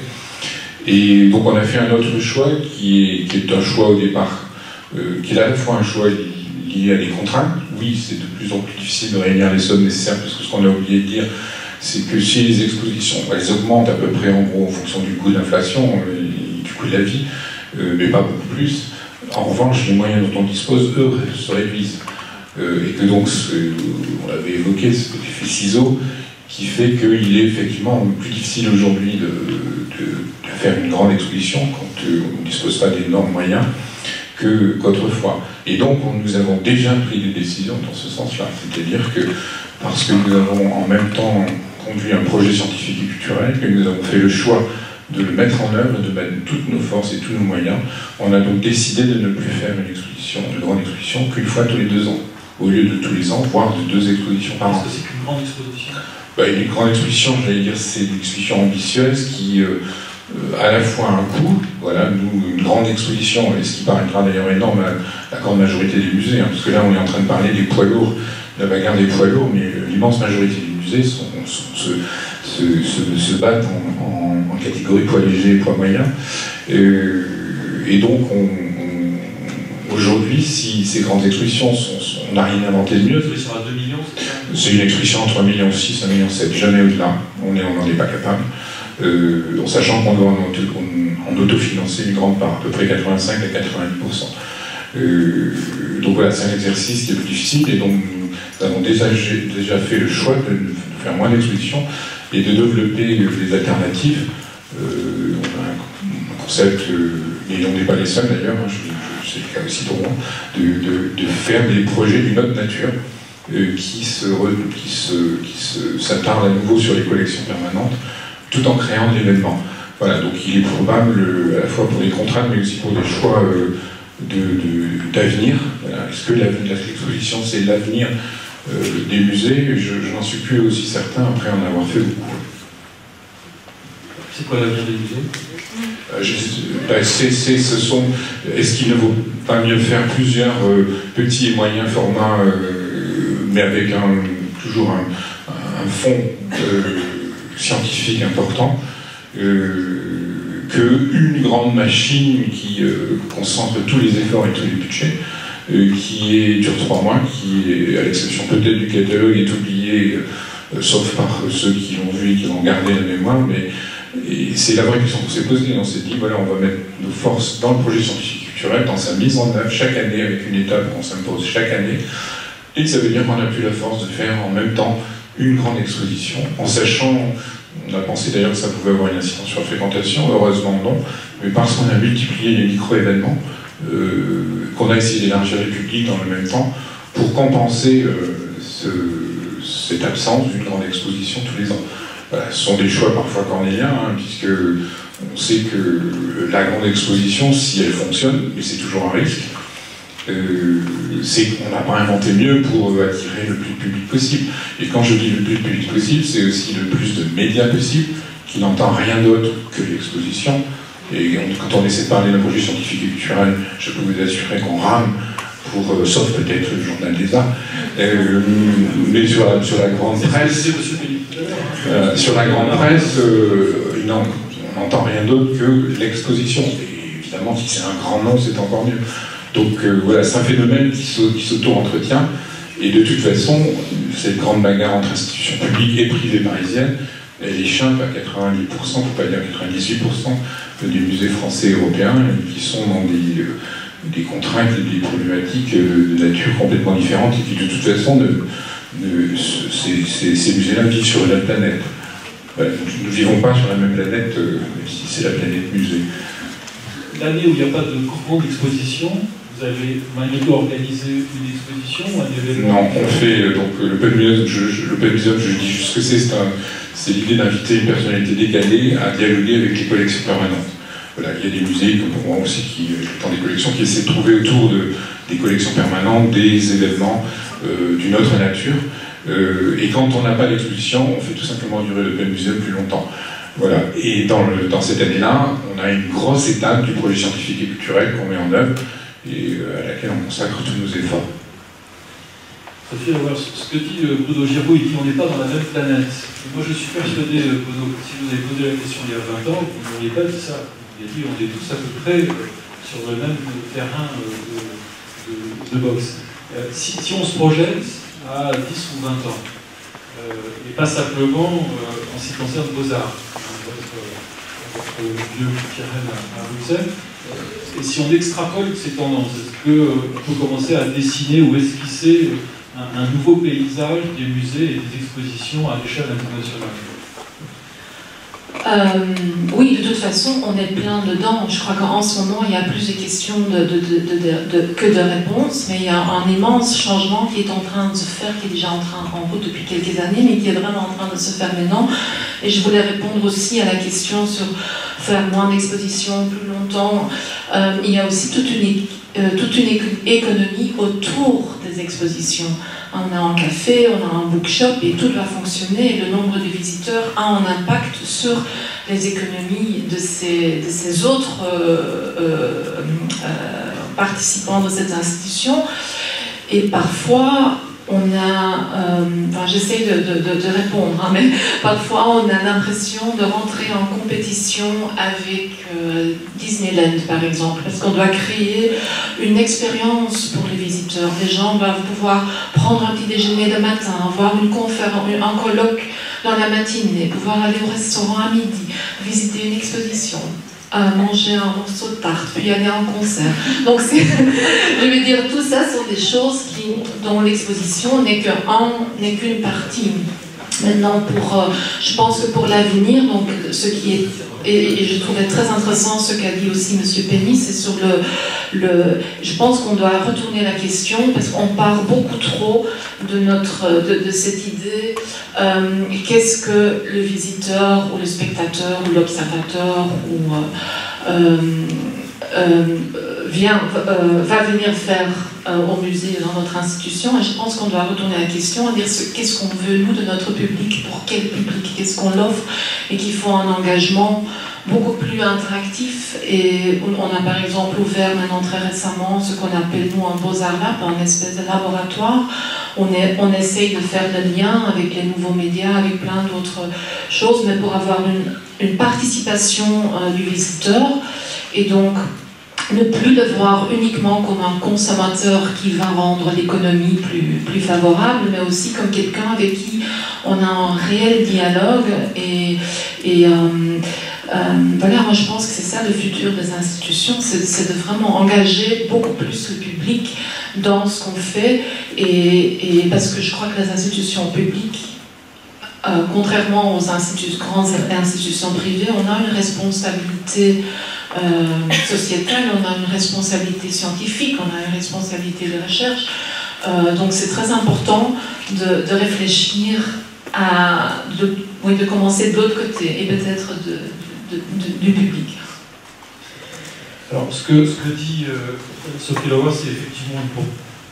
Speaker 5: Et donc on a fait un autre choix qui est un choix au départ, qui est à la fois un choix lié à des contraintes. Oui, c'est de plus en plus difficile de réunir les sommes nécessaires, parce que ce qu'on a oublié de dire, c'est que si les expositions, elles augmentent à peu près en gros en fonction du coût de l'inflation, du coût de la vie, mais pas beaucoup plus. En revanche, les moyens dont on dispose, eux, se réduisent. Et que donc, on l'avait évoqué, cet effet ciseau, qui fait qu'il est effectivement plus difficile aujourd'hui de faire une grande exposition quand on ne dispose pas d'énormes moyens qu'autrefois. Et donc, nous avons déjà pris des décisions dans ce sens-là. C'est-à-dire que, parce que nous avons en même temps conduit un projet scientifique et culturel, que nous avons fait le choix de le mettre en œuvre, de mettre toutes nos forces et tous nos moyens, on a donc décidé de ne plus faire une grande exposition qu'une fois tous les 2 ans. Au lieu de tous les ans, voire de 2 expositions par an.
Speaker 2: Est-ce que c'est qu'une grande exposition?
Speaker 5: Une grande exposition, j'allais dire, c'est une exposition ambitieuse qui, à la fois a un coût, voilà, nous, une grande exposition, et ce qui paraîtra d'ailleurs énorme à la grande majorité des musées, hein, parce que là on est en train de parler des poids lourds, de la bagarre des poids lourds, mais l'immense majorité des musées se battent en catégorie poids léger et poids moyen. Et donc, aujourd'hui, si ces grandes expositions on n'a rien inventé de mieux.
Speaker 2: Une exposition à 2 millions,
Speaker 5: c'est une exposition entre 1,6 million et 1,7 million, jamais au-delà. On n'en est pas capable. En sachant qu'on doit en autofinancer une grande part, à peu près 85 à 90%. Donc voilà, c'est un exercice qui est plus difficile, et donc nous avons déjà fait le choix de faire moins d'expositions et de développer des alternatives. On a un concept, et on n'est pas les seuls d'ailleurs, c'est le cas aussi pour moi, de faire des projets d'une autre nature qui s'attardent à nouveau sur les collections permanentes, tout en créant de l'événement. Voilà, donc il est probable, à la fois pour des contraintes, mais aussi pour des choix d'avenir. Voilà. Est-ce que l'exposition, c'est l'avenir des musées? Je n'en suis plus aussi certain après en avoir fait beaucoup.
Speaker 2: C'est quoi l'avenir des musées?
Speaker 5: Est-ce qu'il ne vaut pas mieux faire plusieurs petits et moyens formats, mais avec toujours un fond scientifique important, qu'une grande machine qui concentre tous les efforts et tous les budgets, qui dure 3 mois, qui est, à l'exception peut-être du catalogue, est oublié, sauf par ceux qui l'ont vu et qui l'ont gardé la mémoire, mais et c'est la vraie question qu'on s'est posée. On s'est dit, voilà, on va mettre nos forces dans le projet scientifique culturel, dans sa mise en œuvre chaque année, avec une étape qu'on s'impose chaque année. Et ça veut dire qu'on n'a plus la force de faire en même temps une grande exposition, en sachant, on a pensé d'ailleurs que ça pouvait avoir une incidence sur la fréquentation, heureusement non, mais parce qu'on a multiplié les micro-événements, qu'on a essayé d'élargir les publics dans le même temps, pour compenser cette absence d'une grande exposition tous les ans. Voilà, ce sont des choix parfois cornéliens, hein, puisque on sait que la grande exposition, si elle fonctionne, mais c'est toujours un risque, c'est qu'on n'a pas inventé mieux pour attirer le plus de public possible. Et quand je dis le plus de public possible, c'est aussi le plus de médias possible, qui n'entend rien d'autre que l'exposition. Et quand on essaie de parler d'un projet scientifique et culturel, je peux vous assurer qu'on rame pour, sauf peut-être le Journal des Arts, mais sur la grande presse, sur la grande presse, non, on n'entend rien d'autre que l'exposition. Et évidemment, si c'est un grand nom, c'est encore mieux. Donc voilà, c'est un phénomène qui s'auto-entretient. Et de toute façon, cette grande bagarre entre institutions publiques et privées parisiennes, elle échappe à 90%, pour pas dire 98% des musées français et européens qui sont dans des contraintes et des problématiques de nature complètement différentes et qui de toute façon ces musées-là vivent sur une autre planète. Voilà, nous ne vivons pas sur la même planète, même si c'est la planète musée.
Speaker 2: L'année où il n'y a pas de grande exposition, vous avez malgré tout organisé une exposition ou un événement?
Speaker 5: Non, on fait donc l'Open Museum, je dis juste ce que c'est l'idée d'inviter une personnalité décalée à dialoguer avec les collections permanentes. Voilà, il y a des musées, comme pour moi aussi, qui ont des collections, qui essaient de trouver autour des collections permanentes des événements d'une autre nature. Et quand on n'a pas d'exposition, on fait tout simplement durer l'Open Museum plus longtemps. Voilà. Et dans cette année-là, on a une grosse étape du projet scientifique et culturel qu'on met en œuvre et à laquelle on consacre tous nos efforts.
Speaker 2: Sophie, alors, ce que dit Bruno Girbeau, il dit on n'est pas dans la même planète. Moi je suis persuadé, Bruno, que si vous avez posé la question il y a 20 ans, vous n'auriez pas dit ça. Vous avez dit on est tous à peu près sur le même terrain de boxe. Si on se projette à 10 ou 20 ans, et pas simplement en ce qui concerne Beaux-Arts, votre lieu culturel à Bruxelles, et si on extrapole ces tendances, est-ce qu'on peut commencer à dessiner ou esquisser un nouveau paysage des musées et des expositions à l'échelle internationale?
Speaker 4: Oui, de toute façon, on est plein dedans. Je crois qu'en ce moment, il y a plus de questions que de réponses, mais il y a un immense changement qui est en train de se faire, qui est déjà en route depuis quelques années, mais qui est vraiment en train de se faire maintenant. Et je voulais répondre aussi à la question sur faire moins d'expositions plus longtemps. Il y a aussi toute une économie autour des expositions. On a un café, on a un bookshop et tout va fonctionner. Et le nombre de visiteurs a un impact sur les économies de ces autres participants de cette institution. Et parfois, on a, j'essaie de répondre, hein, mais parfois on a l'impression de rentrer en compétition avec Disneyland par exemple, parce qu'on doit créer une expérience pour les visiteurs. Les gens doivent pouvoir prendre un petit déjeuner le matin, avoir une conférence, un colloque dans la matinée, pouvoir aller au restaurant à midi, visiter une exposition, manger un morceau de tarte, puis aller à un concert. Donc, je veux dire, tout ça sont des choses dont l'exposition n'est qu'une partie. Maintenant, je pense que pour l'avenir, donc ce qui est et je trouvais très intéressant ce qu'a dit aussi M. Penny, c'est sur je pense qu'on doit retourner la question parce qu'on part beaucoup trop de cette idée qu'est-ce que le visiteur ou le spectateur ou l'observateur va venir faire au musée, dans notre institution. Et je pense qu'on doit retourner à la question à dire qu'est-ce qu'on veut nous de notre public, pour quel public, qu'est-ce qu'on l'offre, et qu'il faut un engagement beaucoup plus interactif. Et on a par exemple ouvert maintenant très récemment ce qu'on appelle nous un Beaux-Arts Lab, un espèce de laboratoire. On essaye de faire le lien avec les nouveaux médias, avec plein d'autres choses, mais pour avoir une participation du visiteur, et donc ne plus le voir uniquement comme un consommateur qui va rendre l'économie plus favorable, mais aussi comme quelqu'un avec qui on a un réel dialogue. Voilà, moi je pense que c'est ça le futur des institutions, c'est de vraiment engager beaucoup plus le public dans ce qu'on fait, et parce que je crois que les institutions publiques, contrairement aux grandes institutions privées, on a une responsabilité sociétale, on a une responsabilité scientifique, on a une responsabilité de recherche. Donc c'est très important de réfléchir de commencer de l'autre côté, et peut-être du public.
Speaker 2: Alors ce que dit Sophie Lauer, c'est effectivement une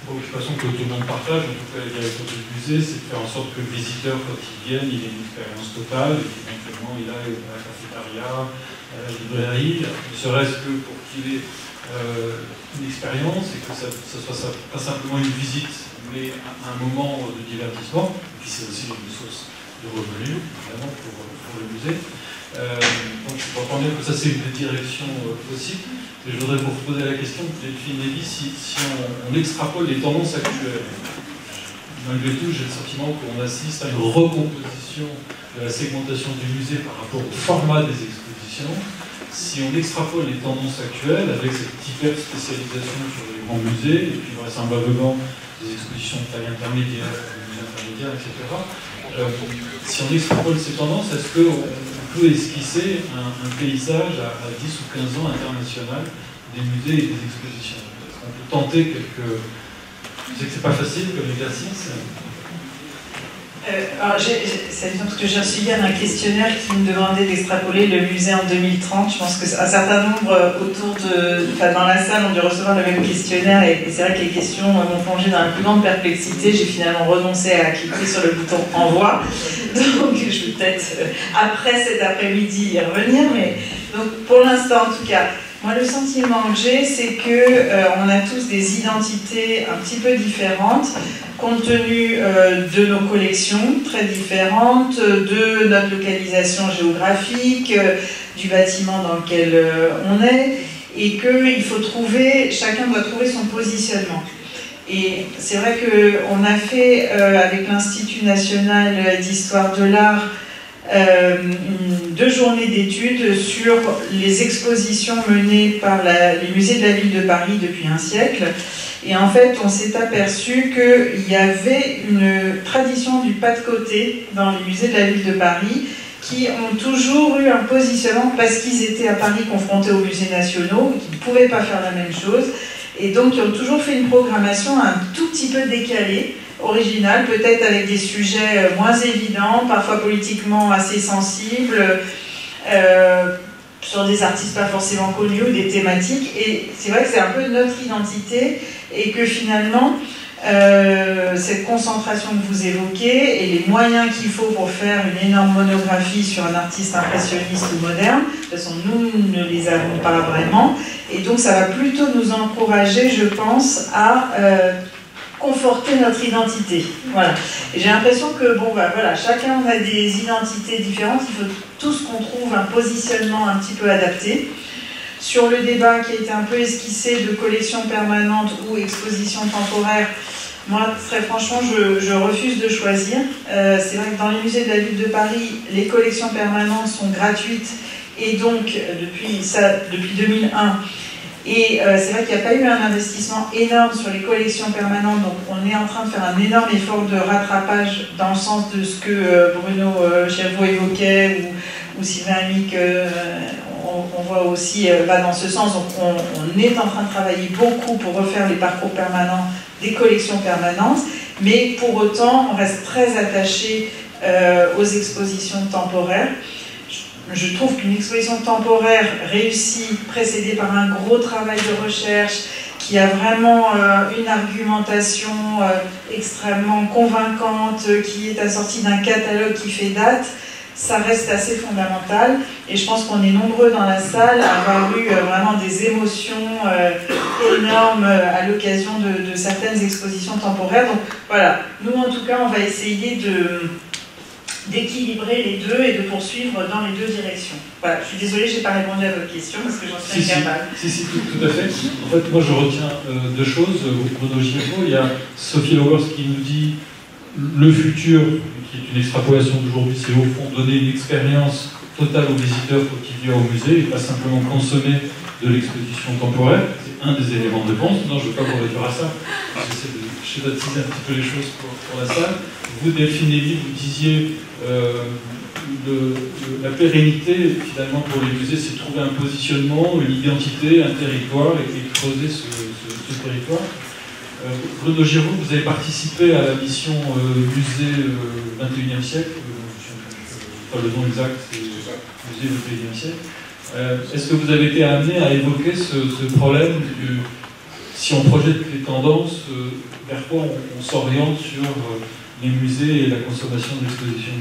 Speaker 2: préoccupation que tout le monde partage, en tout cas les directeurs du musée, c'est de faire en sorte que le visiteur, quand il vienne, il ait une expérience totale, et qu'éventuellement il aille à la cafétéria, à la librairie, ne serait-ce que pour qu'il ait une expérience, et que ça soit pas simplement une visite, mais un moment de divertissement, et puis c'est aussi une source de revenus, évidemment, pour le musée. Donc je comprends bien que ça c'est une direction possible. Et je voudrais vous poser la question, Delphine Lévy, si on extrapole les tendances actuelles. Malgré tout, j'ai le sentiment qu'on assiste à une recomposition de la segmentation du musée par rapport au format des expositions. Si on extrapole les tendances actuelles avec cette hyper-spécialisation sur les grands musées, et puis vraisemblablement des expositions de taille intermédiaire, des musées intermédiaires médias, etc. Si on extrapole ces tendances, est-ce qu'on peut esquisser un paysage à 10 ou 15 ans international des musées et des expositions? Est-ce qu'on peut tenter quelques... Je sais que c'est pas facile comme exercice.
Speaker 3: C'est amusant parce que j'ai reçu hier un questionnaire qui me demandait d'extrapoler le musée en 2030. Je pense qu'un certain nombre dans la salle ont dû recevoir le même questionnaire et c'est vrai que les questions m'ont plongé dans la plus grande perplexité. J'ai finalement renoncé à cliquer sur le bouton envoi. Donc je vais peut-être après cet après-midi y revenir. Mais donc pour l'instant en tout cas, moi le sentiment que j'ai, c'est que on a tous des identités un petit peu différentes, compte tenu de nos collections très différentes, de notre localisation géographique, du bâtiment dans lequel on est, et qu'il faut trouver, chacun doit trouver son positionnement. Et c'est vrai qu'on a fait avec l'Institut national d'histoire de l'art 2 journées d'études sur les expositions menées par les musées de la ville de Paris depuis un siècle. Et en fait, on s'est aperçu qu'il y avait une tradition du pas de côté dans les musées de la ville de Paris qui ont toujours eu un positionnement parce qu'ils étaient à Paris confrontés aux musées nationaux, qui ne pouvaient pas faire la même chose. Et donc, ils ont toujours fait une programmation un tout petit peu décalée, originale, peut-être avec des sujets moins évidents, parfois politiquement assez sensibles, sur des artistes pas forcément connus ou des thématiques. Et c'est vrai que c'est un peu notre identité et que finalement, cette concentration que vous évoquez et les moyens qu'il faut pour faire une énorme monographie sur un artiste impressionniste ou moderne, de toute façon, nous ne les avons pas vraiment. Et donc, ça va plutôt nous encourager, je pense, à conforter notre identité. Voilà. Et j'ai l'impression que, bon, bah, voilà, chacun a des identités différentes, il faut tous qu'on trouve un positionnement un petit peu adapté. Sur le débat qui a été un peu esquissé de collection permanente ou exposition temporaire, moi, très franchement, je refuse de choisir. C'est vrai que dans les musées de la ville de Paris, les collections permanentes sont gratuites, et donc, depuis 2001, et c'est vrai qu'il n'y a pas eu un investissement énorme sur les collections permanentes, donc on est en train de faire un énorme effort de rattrapage dans le sens de ce que Bruno Chervaux évoquait, ou Sylvain Amic, on voit aussi, va dans ce sens. Donc on est en train de travailler beaucoup pour refaire les parcours permanents des collections permanentes, mais pour autant, on reste très attaché aux expositions temporaires. Je trouve qu'une exposition temporaire réussie, précédée par un gros travail de recherche, qui a vraiment une argumentation extrêmement convaincante, qui est assortie d'un catalogue qui fait date, ça reste assez fondamental. Et je pense qu'on est nombreux dans la salle à avoir eu vraiment des émotions énormes à l'occasion de certaines expositions temporaires. Donc voilà, nous en tout cas, on va essayer d'équilibrer les deux et de poursuivre dans les deux directions. Voilà, je suis désolée, je n'ai pas répondu à votre question parce que j'en suis incapable.
Speaker 2: Si, tout à fait. En fait, moi je retiens 2 choses. Bruno Chervaux, il y a Sophie Lowers qui nous dit le futur, qui est une extrapolation d'aujourd'hui, c'est au fond donner une expérience totale aux visiteurs quand ils viennent au musée et pas simplement consommer de l'exposition temporaire. C'est un des éléments de réponse. Non, je ne veux pas vous réduire à ça. J'essaie de schématiser un petit peu les choses pour la salle. Vous, Delphine Lévy, vous disiez la pérennité, finalement, pour les musées, c'est de trouver un positionnement, une identité, un territoire et creuser ce territoire. Bruno Chervaux, vous avez participé à la mission Musée 21e siècle, pas le nom exact, c'est Musée 21e siècle. Est-ce que vous avez été amené à évoquer ce problème si on projette les tendances, vers quoi on s'oriente sur les musées et la consommation d'exposition?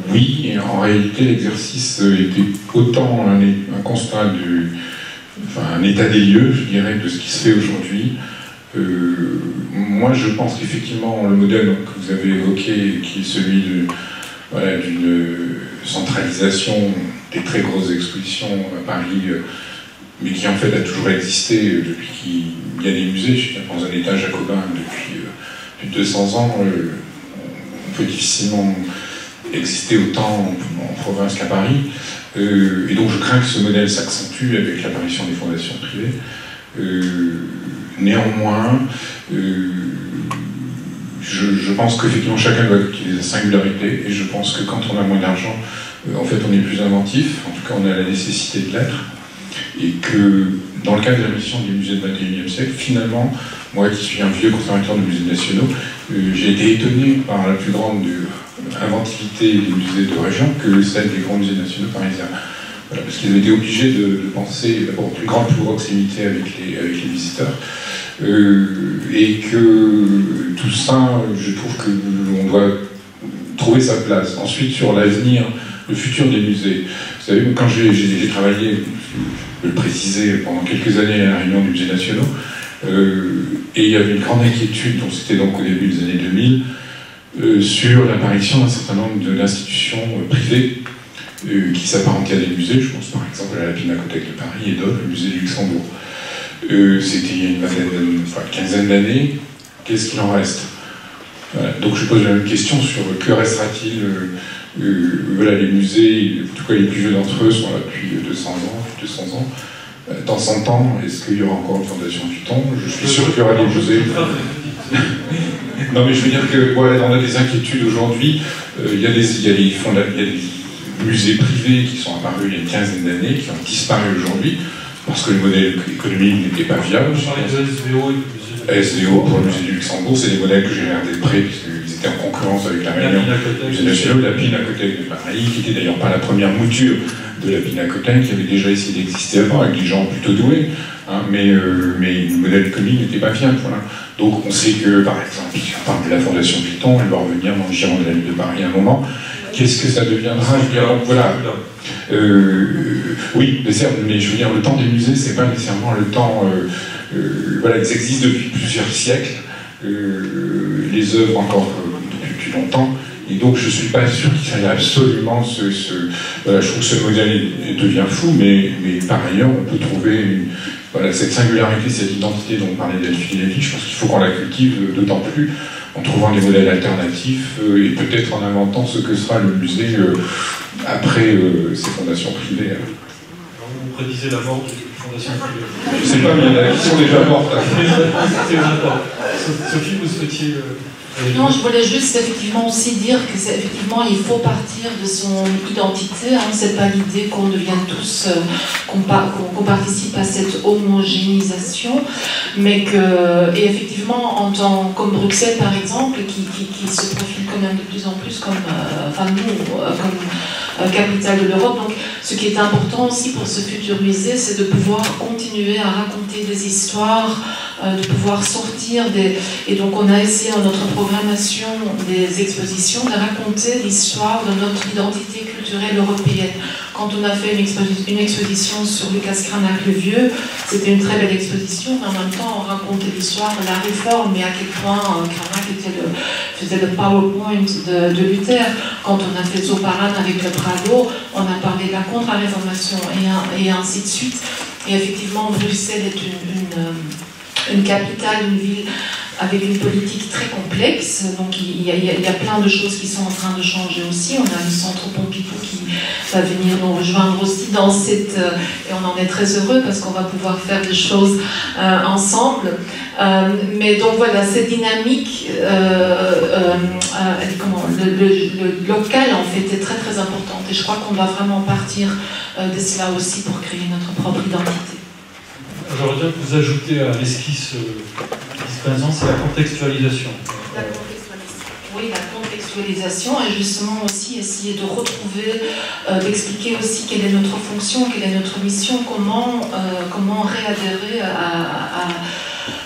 Speaker 5: Oui, et en réalité l'exercice était autant un constat un état des lieux, je dirais, de ce qui se fait aujourd'hui. Moi je pense qu'effectivement le modèle que vous avez évoqué, qui est celui d'une centralisation des très grosses expositions à Paris, mais qui en fait a toujours existé depuis qu'il y a des musées. Je suis dans un état jacobin depuis 200 ans. On peut difficilement exister autant en province qu'à Paris. Et donc je crains que ce modèle s'accentue avec l'apparition des fondations privées. Néanmoins, je pense qu'effectivement chacun doit utiliser sa singularité, et je pense que quand on a moins d'argent, en fait on est plus inventif, en tout cas on a la nécessité de l'être, et que dans le cadre de la mission des musées de 21e siècle, finalement, moi qui suis un vieux conservateur de musées nationaux, j'ai été étonné par la plus grande inventivité des musées de région que celle des grands musées nationaux parisiens. Voilà, parce qu'ils ont été obligés de penser d'abord une grande proximité avec les visiteurs, et que tout ça, je trouve qu'on doit trouver sa place. Ensuite, sur l'avenir, le futur des musées. Vous savez, quand j'ai travaillé, je peux le préciser, pendant quelques années à la Réunion des musées nationaux, et il y avait une grande inquiétude, donc c'était donc au début des années 2000, sur l'apparition d'un certain nombre d'institutions privées qui s'apparentaient à des musées. Je pense par exemple à la Pinacothèque de Paris et d'autres, le musée du Luxembourg. C'était il y a une quinzaine d'années. Qu'est-ce qu'il en reste? Voilà. Donc je pose la même question sur que restera-t-il. Voilà, les musées, en tout cas les plus vieux d'entre eux, sont là depuis 200 ans. Dans 100 ans, est-ce qu'il y aura encore une fondation Vuitton? Je suis sûr qu'il y aura des musées. Non, mais je veux dire que voilà, on a des inquiétudes aujourd'hui. Il y a des musées privés qui sont apparus il y a une quinzaine d'années, qui ont disparu aujourd'hui, parce que le modèle économique n'était pas viable.
Speaker 2: Je parlais de SVO.
Speaker 5: SVO pour le musée du Luxembourg, c'est des modèles que j'ai regardés de près, puisqu'ils étaient en concurrence avec la Réunion du musée national, la Pinacothèque de Paris, qui n'était d'ailleurs pas la première mouture de la Pinacothèque, qui avait déjà essayé d'exister avant, avec des gens plutôt doués, hein, mais le modèle économique n'était pas viable. Voilà. Donc on sait que, par exemple, on parle de la Fondation Vuitton, elle va revenir dans le giron de la ville de Paris à un moment. Qu'est-ce que ça deviendra? Voilà. Oui, mais je veux dire, le temps des musées, c'est pas nécessairement le temps. Voilà, ils existent depuis plusieurs siècles, les œuvres encore depuis plus longtemps, et donc je suis pas sûr qu'il faille absolument voilà, je trouve que ce modèle devient fou, mais par ailleurs, on peut trouver voilà, cette singularité, cette identité dont parlait Delphine Lévy. Je pense qu'il faut qu'on la cultive d'autant plus en trouvant des modèles alternatifs et peut-être en inventant ce que sera le musée après ces fondations privées.
Speaker 2: Vous prédisez la mort des fondations privées.
Speaker 5: Je sais pas, mais ils sont déjà mortes.
Speaker 2: Sophie, vous souhaitiez...
Speaker 4: Non, je voulais juste effectivement aussi dire que effectivement il faut partir de son identité. Hein, c'est pas l'idée qu'on devienne tous, qu'on participe à cette homogénéisation, mais que, et effectivement, en tant comme Bruxelles par exemple, qui se profile quand même de plus en plus comme, comme capitale de l'Europe. Donc, ce qui est important aussi pour ce futur musée, c'est de pouvoir continuer à raconter des histoires, de pouvoir sortir et donc on a essayé dans notre programmation des expositions de raconter l'histoire de notre identité culturelle européenne. Quand on a fait une exposition sur Lucas Cranach le Vieux, c'était une très belle exposition, mais en même temps on racontait l'histoire de la Réforme et à quel point Cranach faisait le PowerPoint de Luther. Quand on a fait Zoparan avec le Prado, on a parlé de la contre-réformation et ainsi de suite. Et effectivement, Bruxelles est une capitale, une ville avec une politique très complexe, donc il y a plein de choses qui sont en train de changer aussi. On a le centre Pompidou qui va venir nous rejoindre aussi dans cette... et on en est très heureux parce qu'on va pouvoir faire des choses ensemble. Mais donc voilà, cette dynamique, le local en fait est très très importante et je crois qu'on doit vraiment partir de cela aussi pour créer notre propre identité.
Speaker 2: J'aurais bien que vous ajoutez à l'esquisse présent, c'est la contextualisation.
Speaker 4: La contextualisation. Oui, la contextualisation et justement aussi essayer de retrouver, d'expliquer aussi quelle est notre fonction, quelle est notre mission, comment réadhérer à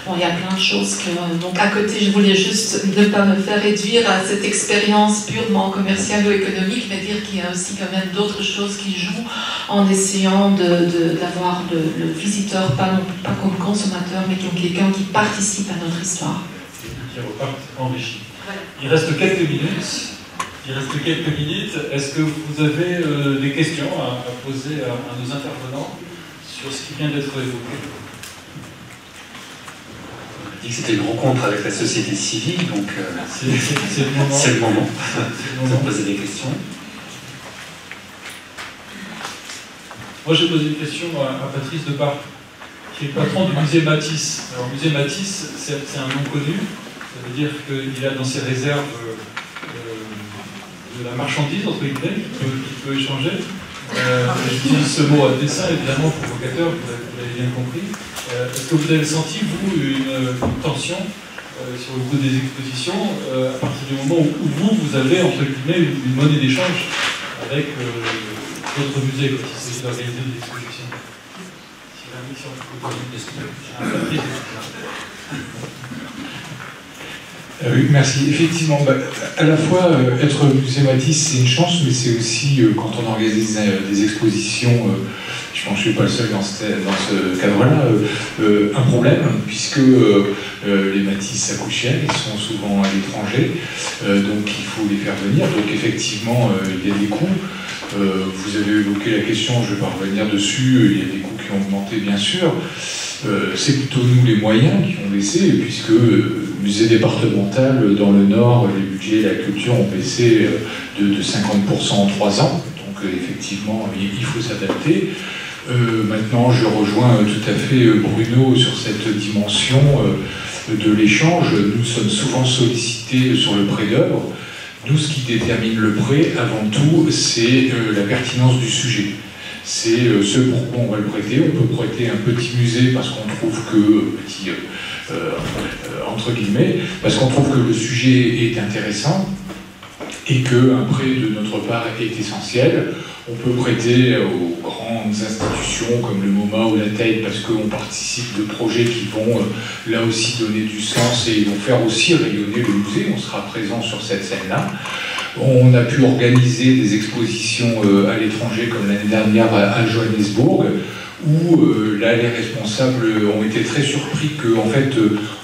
Speaker 4: bon, il y a plein de choses que... Donc à côté, je voulais juste ne pas me faire réduire à cette expérience purement commerciale ou économique, mais dire qu'il y a aussi quand même d'autres choses qui jouent en essayant d'avoir le visiteur, pas comme consommateur, mais comme quelqu'un qui participe à notre histoire.
Speaker 2: Qui repart enrichi.
Speaker 4: Voilà.
Speaker 2: Il reste quelques minutes. Est-ce que vous avez des questions à poser à nos intervenants sur ce qui vient d'être évoqué?
Speaker 1: On a dit que c'était une rencontre avec la société civile, donc
Speaker 2: c'est le moment.
Speaker 1: C'est le moment de poser des questions.
Speaker 2: Moi, j'ai posé une question à Patrice Deparc, qui est le patron du musée Matisse. Alors, le musée Matisse, c'est un nom connu, Ça veut dire qu'il a dans ses réserves de la marchandise, entre guillemets, qu'il peut échanger. J'utilise ce mot à dessein, évidemment, provocateur, vous l'avez bien compris. Est-ce que vous avez senti, vous, une tension sur le coût des expositions à partir du moment où vous avez, entre guillemets, une monnaie d'échange avec d'autres musées quand il s'agit d'organiser des expositions?
Speaker 5: Oui, merci. Effectivement, à la fois, être musée Matisse, c'est une chance, mais c'est aussi, quand on organise des expositions, je pense que je ne suis pas le seul dans ce cadre-là, un problème, puisque les Matisse, ça coûte cher, ils sont souvent à l'étranger, donc il faut les faire venir. Donc effectivement, il y a des coûts. Vous avez évoqué la question, je ne vais pas revenir dessus, il y a des coûts qui ont augmenté, bien sûr. C'est plutôt nous les moyens qui ont baissé, puisque musée départemental dans le Nord, les budgets de la culture ont baissé de 50% en 3 ans. Donc effectivement, il faut s'adapter. Maintenant, je rejoins tout à fait Bruno sur cette dimension de l'échange. Nous sommes souvent sollicités sur le prêt d'œuvre. Nous, ce qui détermine le prêt, avant tout, c'est la pertinence du sujet. C'est ce pourquoi on va le prêter. On peut prêter un petit musée parce qu'on trouve que, entre guillemets, parce qu'on trouve que le sujet est intéressant et qu'un prêt de notre part est essentiel. On peut prêter aux grandes institutions comme le MoMA ou la Tate parce qu'on participe de projets qui vont là aussi donner du sens et vont faire aussi rayonner le musée. On sera présent sur cette scène-là. On a pu organiser des expositions à l'étranger comme l'année dernière à Johannesburg où là les responsables ont été très surpris qu'en fait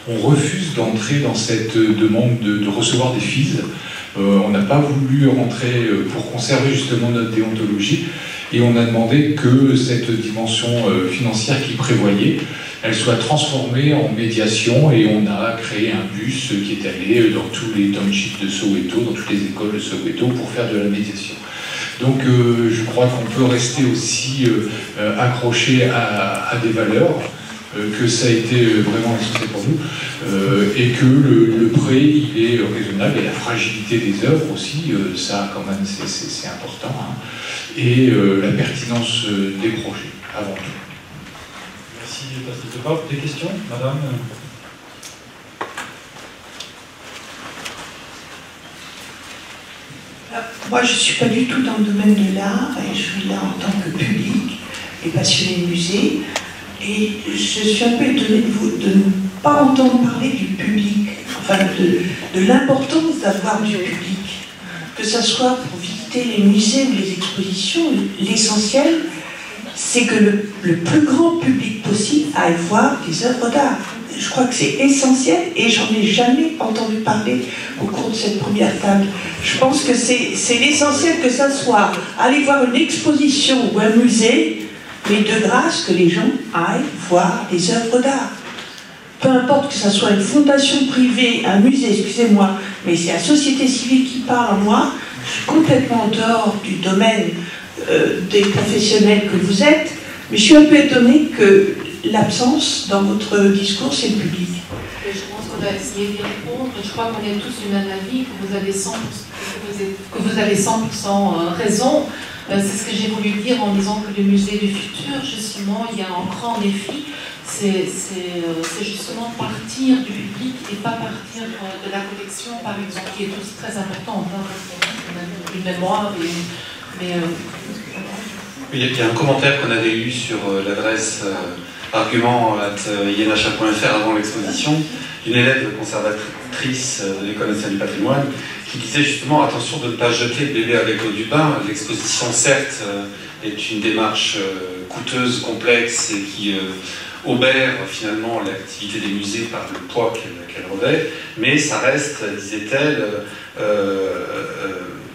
Speaker 5: on refuse d'entrer dans cette demande de recevoir des fees. On n'a pas voulu rentrer pour conserver justement notre déontologie et on a demandé que cette dimension financière qui prévoyait, elle soit transformée en médiation et on a créé un bus qui est allé dans tous les townships de Soweto, dans toutes les écoles de Soweto pour faire de la médiation. Donc je crois qu'on peut rester aussi accroché à des valeurs, que ça a été vraiment essentiel pour nous, et que le prêt il est raisonnable et la fragilité des œuvres aussi, ça quand même c'est important, hein, et la pertinence des projets avant tout.
Speaker 2: Merci Patrick Depap. Des questions, madame?
Speaker 7: Moi, je ne suis pas du tout dans le domaine de l'art, et je suis là en tant que public et passionné de musée. Et je suis un peu étonnée de ne pas entendre parler du public, enfin de l'importance d'avoir du public. Que ce soit pour visiter les musées ou les expositions, l'essentiel, c'est que le plus grand public possible aille voir des œuvres d'art. Je crois que c'est essentiel et j'en ai jamais entendu parler au cours de cette première table. Je pense que c'est l'essentiel que ça soit aller voir une exposition ou un musée, mais de grâce que les gens aillent voir des œuvres d'art. Peu importe que ça soit une fondation privée, un musée, excusez-moi, mais c'est la société civile qui parle en moi. Je suis complètement en dehors du domaine des professionnels que vous êtes, mais je suis un peu étonnée que l'absence dans votre discours, c'est le public.
Speaker 4: Je pense qu'on a essayé d'y répondre. Je crois qu'on est tous du même avis, que vous avez 100%, raison. C'est ce que j'ai voulu dire en disant que le musée du futur, justement, il y a un grand défi. C'est justement partir du public et pas partir de la collection, par exemple, qui est aussi très importante. Hein, une mémoire
Speaker 1: Il y a un commentaire qu'on avait eu sur l'adresse argument@yenachat.fr avant l'exposition, d'une élève conservatrice de l'École nationale du patrimoine, qui disait justement attention de ne pas jeter le bébé avec l'eau du bain. L'exposition, certes, est une démarche coûteuse, complexe et qui obère finalement l'activité des musées par le poids qu'elle revêt, mais ça reste, disait-elle,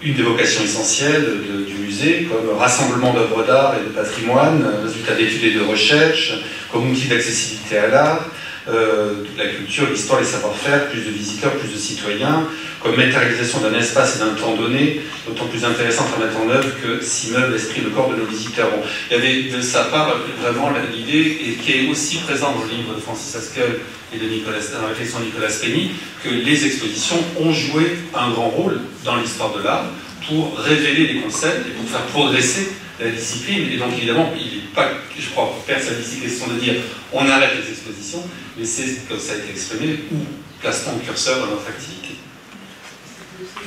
Speaker 1: une des vocations essentielles du musée, comme rassemblement d'œuvres d'art et de patrimoine, résultat d'études et de recherche, comme outil d'accessibilité à l'art, la culture, l'histoire, les savoir-faire, plus de visiteurs, plus de citoyens, comme matérialisation d'un espace et d'un temps donné, d'autant plus intéressante à mettre en œuvre que s'y meut l'esprit, le corps de nos visiteurs. Bon, il y avait de sa part vraiment l'idée, et qui est aussi présente dans le livre de Francis Haskell et de la réflexion de Nicolas Penny, que les expositions ont joué un grand rôle dans l'histoire de l'art pour révéler les concepts et pour faire progresser la discipline. Et donc évidemment, il n'est pas, je crois, personne ici question de dire on arrête les expositions, mais c'est comme ça a été exprimé, où place-t-on le curseur dans notre activité.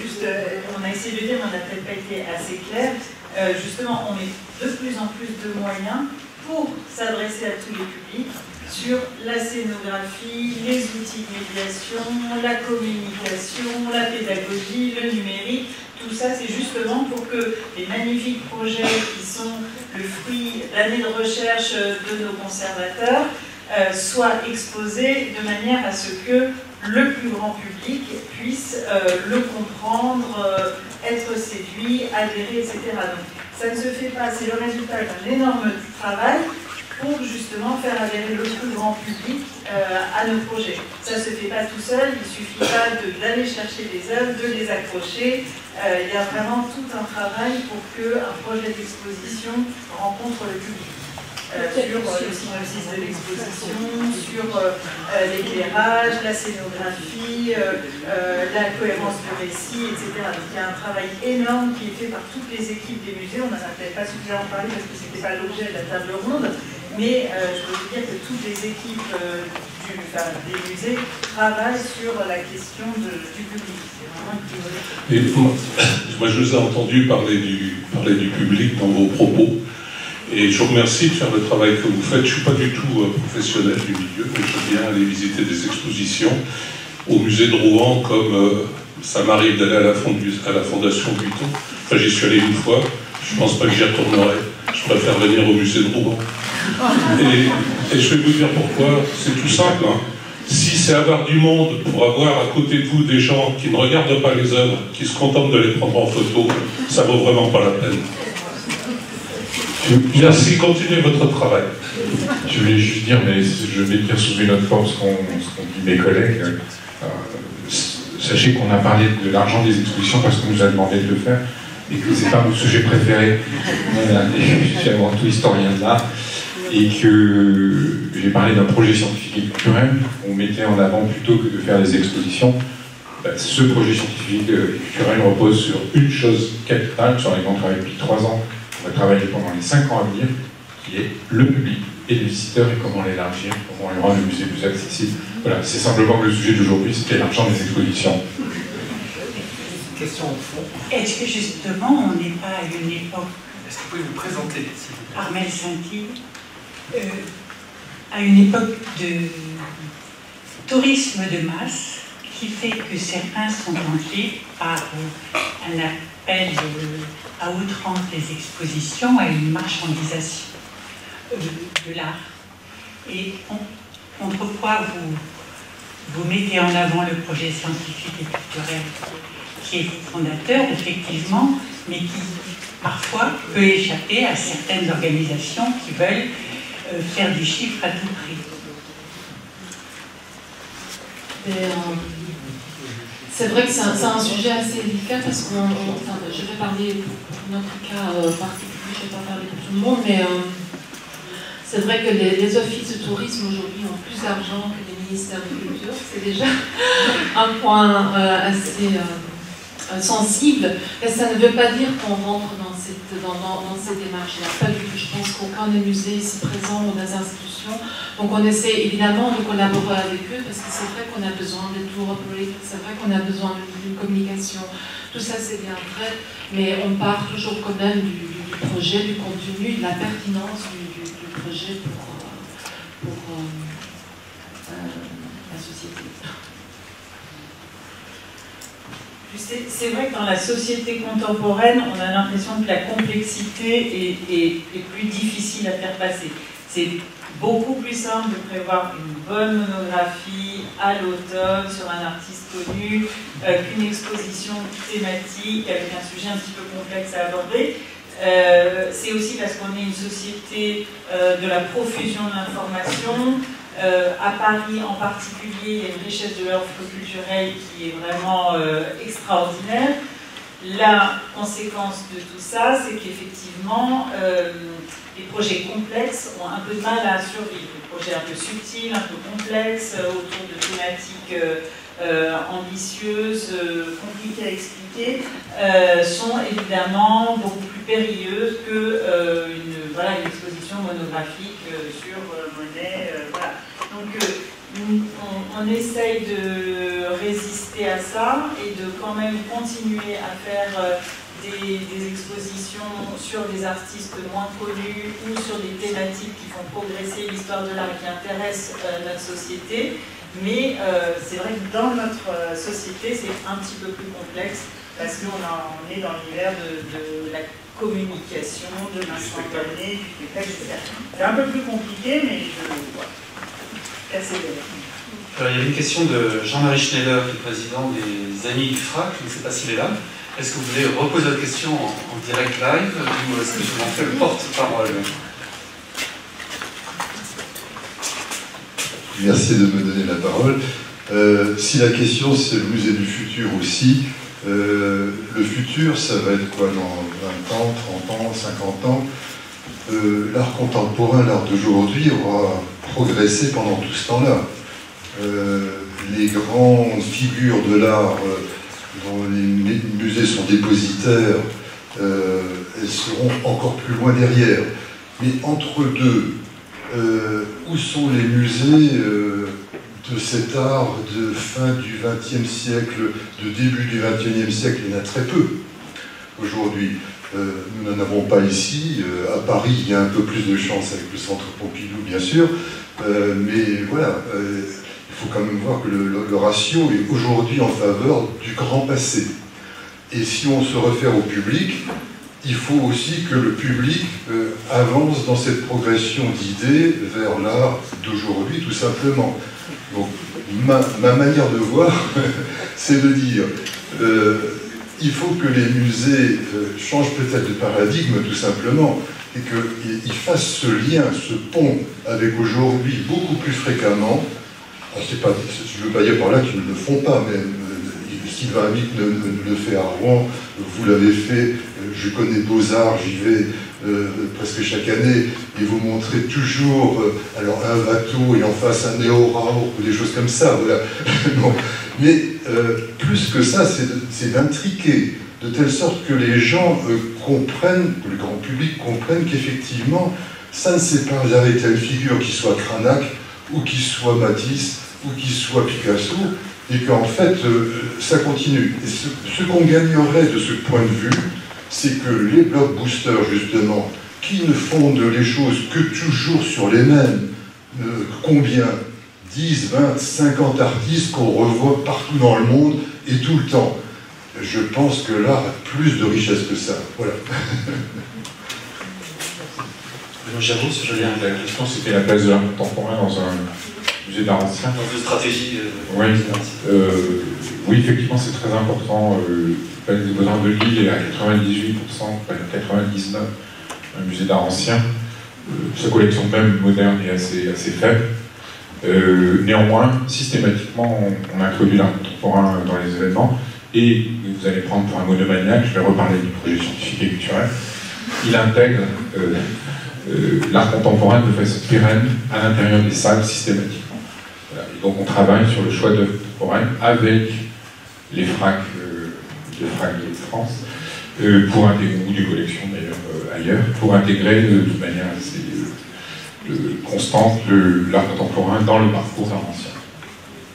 Speaker 3: Juste, on a essayé de dire, mais on n'a peut-être pas été assez clair. Justement, on met de plus en plus de moyens pour s'adresser à tous les publics sur la scénographie, les outils de médiation, la communication, la pédagogie, le numérique. Tout ça, c'est justement pour que les magnifiques projets qui sont le fruit d'années de recherche de nos conservateurs soient exposés de manière à ce que le plus grand public puisse le comprendre, être séduit, adhérer, etc. Donc, ça ne se fait pas, c'est le résultat d'un énorme travail pour justement faire adhérer le plus grand public à nos projets. Ça ne se fait pas tout seul, il ne suffit pas d'aller chercher des œuvres, de les accrocher. Il y a vraiment tout un travail pour qu'un projet d'exposition rencontre le public. Sur le synopsis de l'exposition, sur l'éclairage, la scénographie, la cohérence de récit, etc. Donc il y a un travail énorme qui est fait par toutes les équipes des musées. On n'en a peut-être pas suffisamment parlé parce que ce n'était pas l'objet de la table ronde, mais je peux vous dire que toutes les équipes des musées travaillent sur la question du public. C'est vraiment une priorité.
Speaker 8: Et moi, je vous ai entendu parler du public dans vos propos. Et je vous remercie de faire le travail que vous faites. Je ne suis pas du tout professionnel du milieu, mais je viens aller visiter des expositions au musée de Rouen, comme ça m'arrive d'aller à la Fondation Vuitton. Enfin, j'y suis allé une fois, je ne pense pas que j'y retournerai. Je préfère venir au musée de Rouen. Et je vais vous dire pourquoi. C'est tout simple. Hein. Si c'est avoir du monde pour avoir à côté de vous des gens qui ne regardent pas les œuvres, qui se contentent de les prendre en photo, ça ne vaut vraiment pas la peine. Merci, continuez votre travail.
Speaker 5: Je voulais juste dire, mais je vais dire sous une autre forme ce qu'ont dit mes collègues. Sachez qu'on a parlé de l'argent des expositions parce qu'on nous a demandé de le faire et que c'est pas mon sujet préféré. Je suis avant tout historien de l'art et que j'ai parlé d'un projet scientifique et culturel qu'on mettait en avant plutôt que de faire des expositions. Ce projet scientifique et culturel repose sur une chose capitale sur laquelle on travaille depuis 3 ans. On va travailler pendant les 5 ans à venir, qui est le public et les visiteurs et comment l'élargir, comment lui rendre le musée plus accessible. Voilà, c'est simplement que le sujet d'aujourd'hui, c'était l'argent des expositions.
Speaker 6: Question au fond.
Speaker 9: Est-ce que justement, on n'est pas à une époque...
Speaker 6: Est-ce que vous pouvez vous présenter,
Speaker 9: Armelle Saint-Yves, à une époque de tourisme de masse, qui fait que certains sont tentés par un appel à outrance des expositions, à une marchandisation de l'art. Et contre quoi vous mettez en avant le projet scientifique et culturel qui est fondateur, effectivement, mais qui parfois peut échapper à certaines organisations qui veulent faire du chiffre à tout prix.
Speaker 4: C'est vrai que c'est un sujet assez délicat parce que je vais parler pour notre cas particulier, je ne vais pas parler pour tout le monde, mais c'est vrai que les offices de tourisme aujourd'hui ont plus d'argent que les ministères de culture. C'est déjà un point assez sensible. Et ça ne veut pas dire qu'on rentre dans ces démarches-là. Pas du tout. Je pense qu'aucun des musées ici présents ou des institutions. Donc on essaie évidemment de collaborer avec eux parce que c'est vrai qu'on a besoin des tours operating, c'est vrai qu'on a besoin d'une communication. Tout ça c'est bien vrai, mais on part toujours quand même du projet, du contenu, de la pertinence du projet pour la société.
Speaker 3: C'est vrai que dans la société contemporaine, on a l'impression que la complexité est plus difficile à faire passer. C'est beaucoup plus simple de prévoir une bonne monographie à l'automne sur un artiste connu qu'une exposition thématique avec un sujet un petit peu complexe à aborder. C'est aussi parce qu'on est une société de la profusion de l'information, À Paris en particulier, il y a une richesse de l'offre culturelle qui est vraiment extraordinaire. La conséquence de tout ça, c'est qu'effectivement, les projets complexes ont un peu de mal à survivre. Les projets un peu subtils, un peu complexes, autour de thématiques ambitieuses, compliquées à expliquer, sont évidemment beaucoup plus périlleuses qu'une exposition monographique sur Monet. Voilà. Donc, on essaye de résister à ça et de quand même continuer à faire des expositions sur des artistes moins connus ou sur des thématiques qui font progresser l'histoire de l'art et qui intéressent notre société. Mais c'est vrai que dans notre société, c'est un petit peu plus complexe parce qu'on est dans l'univers de la communication, de l'instantané, du spectacle, etc. C'est un peu plus compliqué, mais voilà. Casser les
Speaker 1: il y a une question de Jean-Marie Schneider, qui est président des Amis du FRAC. Je ne sais pas s'il est là. Est-ce que vous voulez reposer votre question en direct live ou est-ce que je m'en fais le porte-parole?
Speaker 10: Merci de me donner la parole. Si la question c'est le musée du futur aussi, le futur ça va être quoi dans 20 ans, 30 ans, 50 ans? L'art contemporain, l'art d'aujourd'hui aura progressé pendant tout ce temps-là. Les grandes figures de l'art dont les musées sont dépositaires, elles seront encore plus loin derrière. Mais entre deux, où sont les musées de cet art de fin du XXe siècle, de début du XXIe siècle? Il y en a très peu aujourd'hui. Nous n'en avons pas ici. À Paris, il y a un peu plus de chance avec le centre Pompidou, bien sûr. Mais voilà, il faut quand même voir que le ratio est aujourd'hui en faveur du grand passé. Et si on se réfère au public, il faut aussi que le public avance dans cette progression d'idées vers l'art d'aujourd'hui, tout simplement. Donc, ma manière de voir, c'est de dire il faut que les musées changent peut-être de paradigme, tout simplement, et qu'ils fassent ce lien, ce pont avec aujourd'hui beaucoup plus fréquemment. Je ne veux pas dire par là qu'ils ne le font pas, mais Sylvain Amic le fait à Rouen, vous l'avez fait, je connais Beaux-Arts, j'y vais presque chaque année, et vous montrez toujours alors un Watteau et en face un Néo-Rauch ou des choses comme ça, voilà. Bon. Mais plus que ça, c'est d'intriquer, de telle sorte que les gens comprennent, que le grand public comprenne qu'effectivement, ça ne s'est pas arrêté à une figure qui soit Cranach, ou qui soit Matisse, ou qui soit Picasso, et qu'en fait, ça continue. Et ce qu'on gagnerait de ce point de vue, c'est que les blockbusters, justement, qui ne fondent les choses que toujours sur les mêmes, combien 10, 20, 50 artistes qu'on revoit partout dans le monde et tout le temps. Je pense que l'art a plus de richesse que ça. Voilà.
Speaker 1: J'avoue, ce que je viens
Speaker 5: la question, c'était la place de l'art contemporain dans un musée d'art ancien.
Speaker 1: Dans une stratégie.
Speaker 5: Oui, effectivement, c'est très important. Le Palais des Beaux-Arts de Lille est à 98%, 99%, un musée d'art ancien. Sa collection même moderne est assez faible. Néanmoins, systématiquement, on introduit l'art contemporain dans les événements. Et vous allez prendre pour un monomaniaque, je vais reparler du projet scientifique et culturel. Il intègre l'art contemporain de façon pérenne à l'intérieur des salles systématiquement. Voilà. Et donc on travaille sur le choix d'œuvres contemporaines avec les FRAC de France pour intégrer, ou des collections d'ailleurs ailleurs, pour intégrer de manière assez constante l'art contemporain dans le parcours d'art ancien.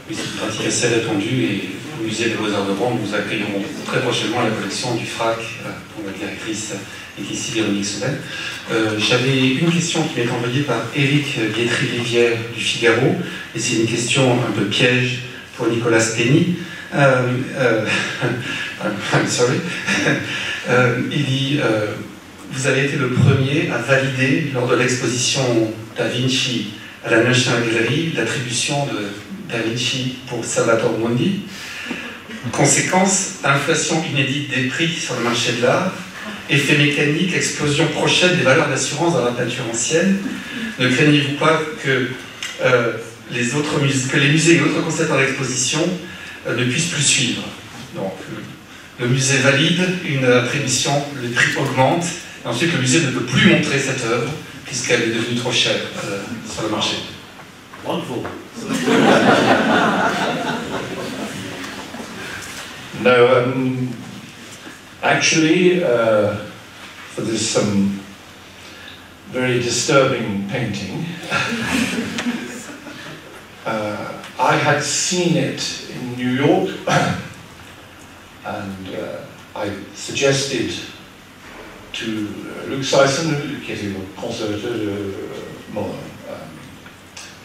Speaker 1: Oui, c'est une pratique assez répandue et au musée des Beaux-Arts de Rouen, nous accueillerons très prochainement la collection du FRAC pour la directrice et ici Véronique Sobel. J'avais une question qui m'est envoyée par Éric Guétry-Rivière du Figaro, et c'est une question un peu piège pour Nicolas Steny. I'm sorry. Il dit vous avez été le premier à valider lors de l'exposition Da Vinci à la National Gallery l'attribution de Da Vinci pour Salvator Mundi. Conséquence, inflation inédite des prix sur le marché de l'art, effet mécanique, explosion prochaine des valeurs d'assurance dans la peinture ancienne. Ne craignez-vous pas que que les musées et autres concepteurs d'exposition ne puissent plus suivre. Donc, le musée valide une attribution, les prix augmentent, et ensuite le musée ne peut plus montrer cette œuvre puisqu'elle est devenue trop chère sur le marché.
Speaker 6: Wonderful.
Speaker 11: No, actually, for this very disturbing painting, I had seen it in New York, and I suggested to Luc Sisson, qui était le conservateur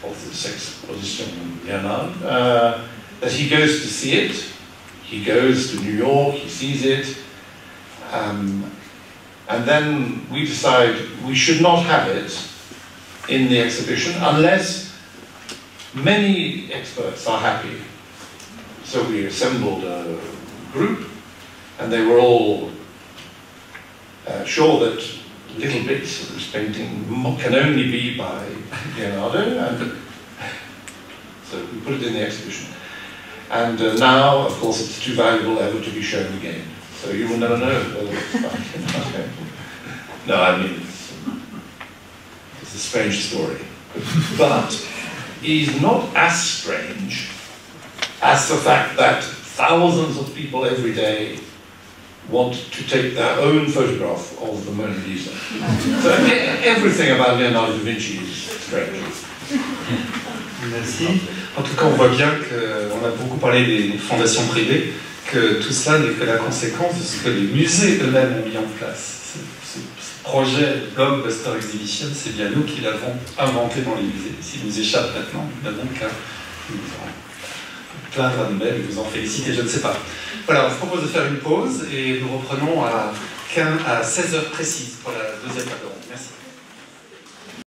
Speaker 11: of this exposition Léonard, that he goes to see it. He goes to New York, he sees it, and then we decide we should not have it in the exhibition unless many experts are happy. So we assembled a group, and they were all sure that little bits of this painting can only be by Leonardo, and so we put it in the exhibition. And now, of course, it's too valuable ever to be shown again. So you will never know whether it's by No, I mean, it's a strange story. But it is not as strange as the fact that thousands of people every day want to take their own photograph of the Mona Lisa. So everything about Leonardo da Vinci is strange.
Speaker 1: Merci. En tout cas, on voit bien qu'on a beaucoup parlé des fondations privées, que tout cela n'est que la conséquence de ce que les musées eux-mêmes ont mis en place. Ce projet Blockbuster Exhibition, c'est bien nous qui l'avons inventé dans les musées. S'il nous échappe maintenant, nous n'avons qu'à plaindre à nous-mêmes et vous en féliciter, je ne sais pas. Voilà, on se propose de faire une pause et nous reprenons à 16h précises pour la deuxième table ronde. Merci.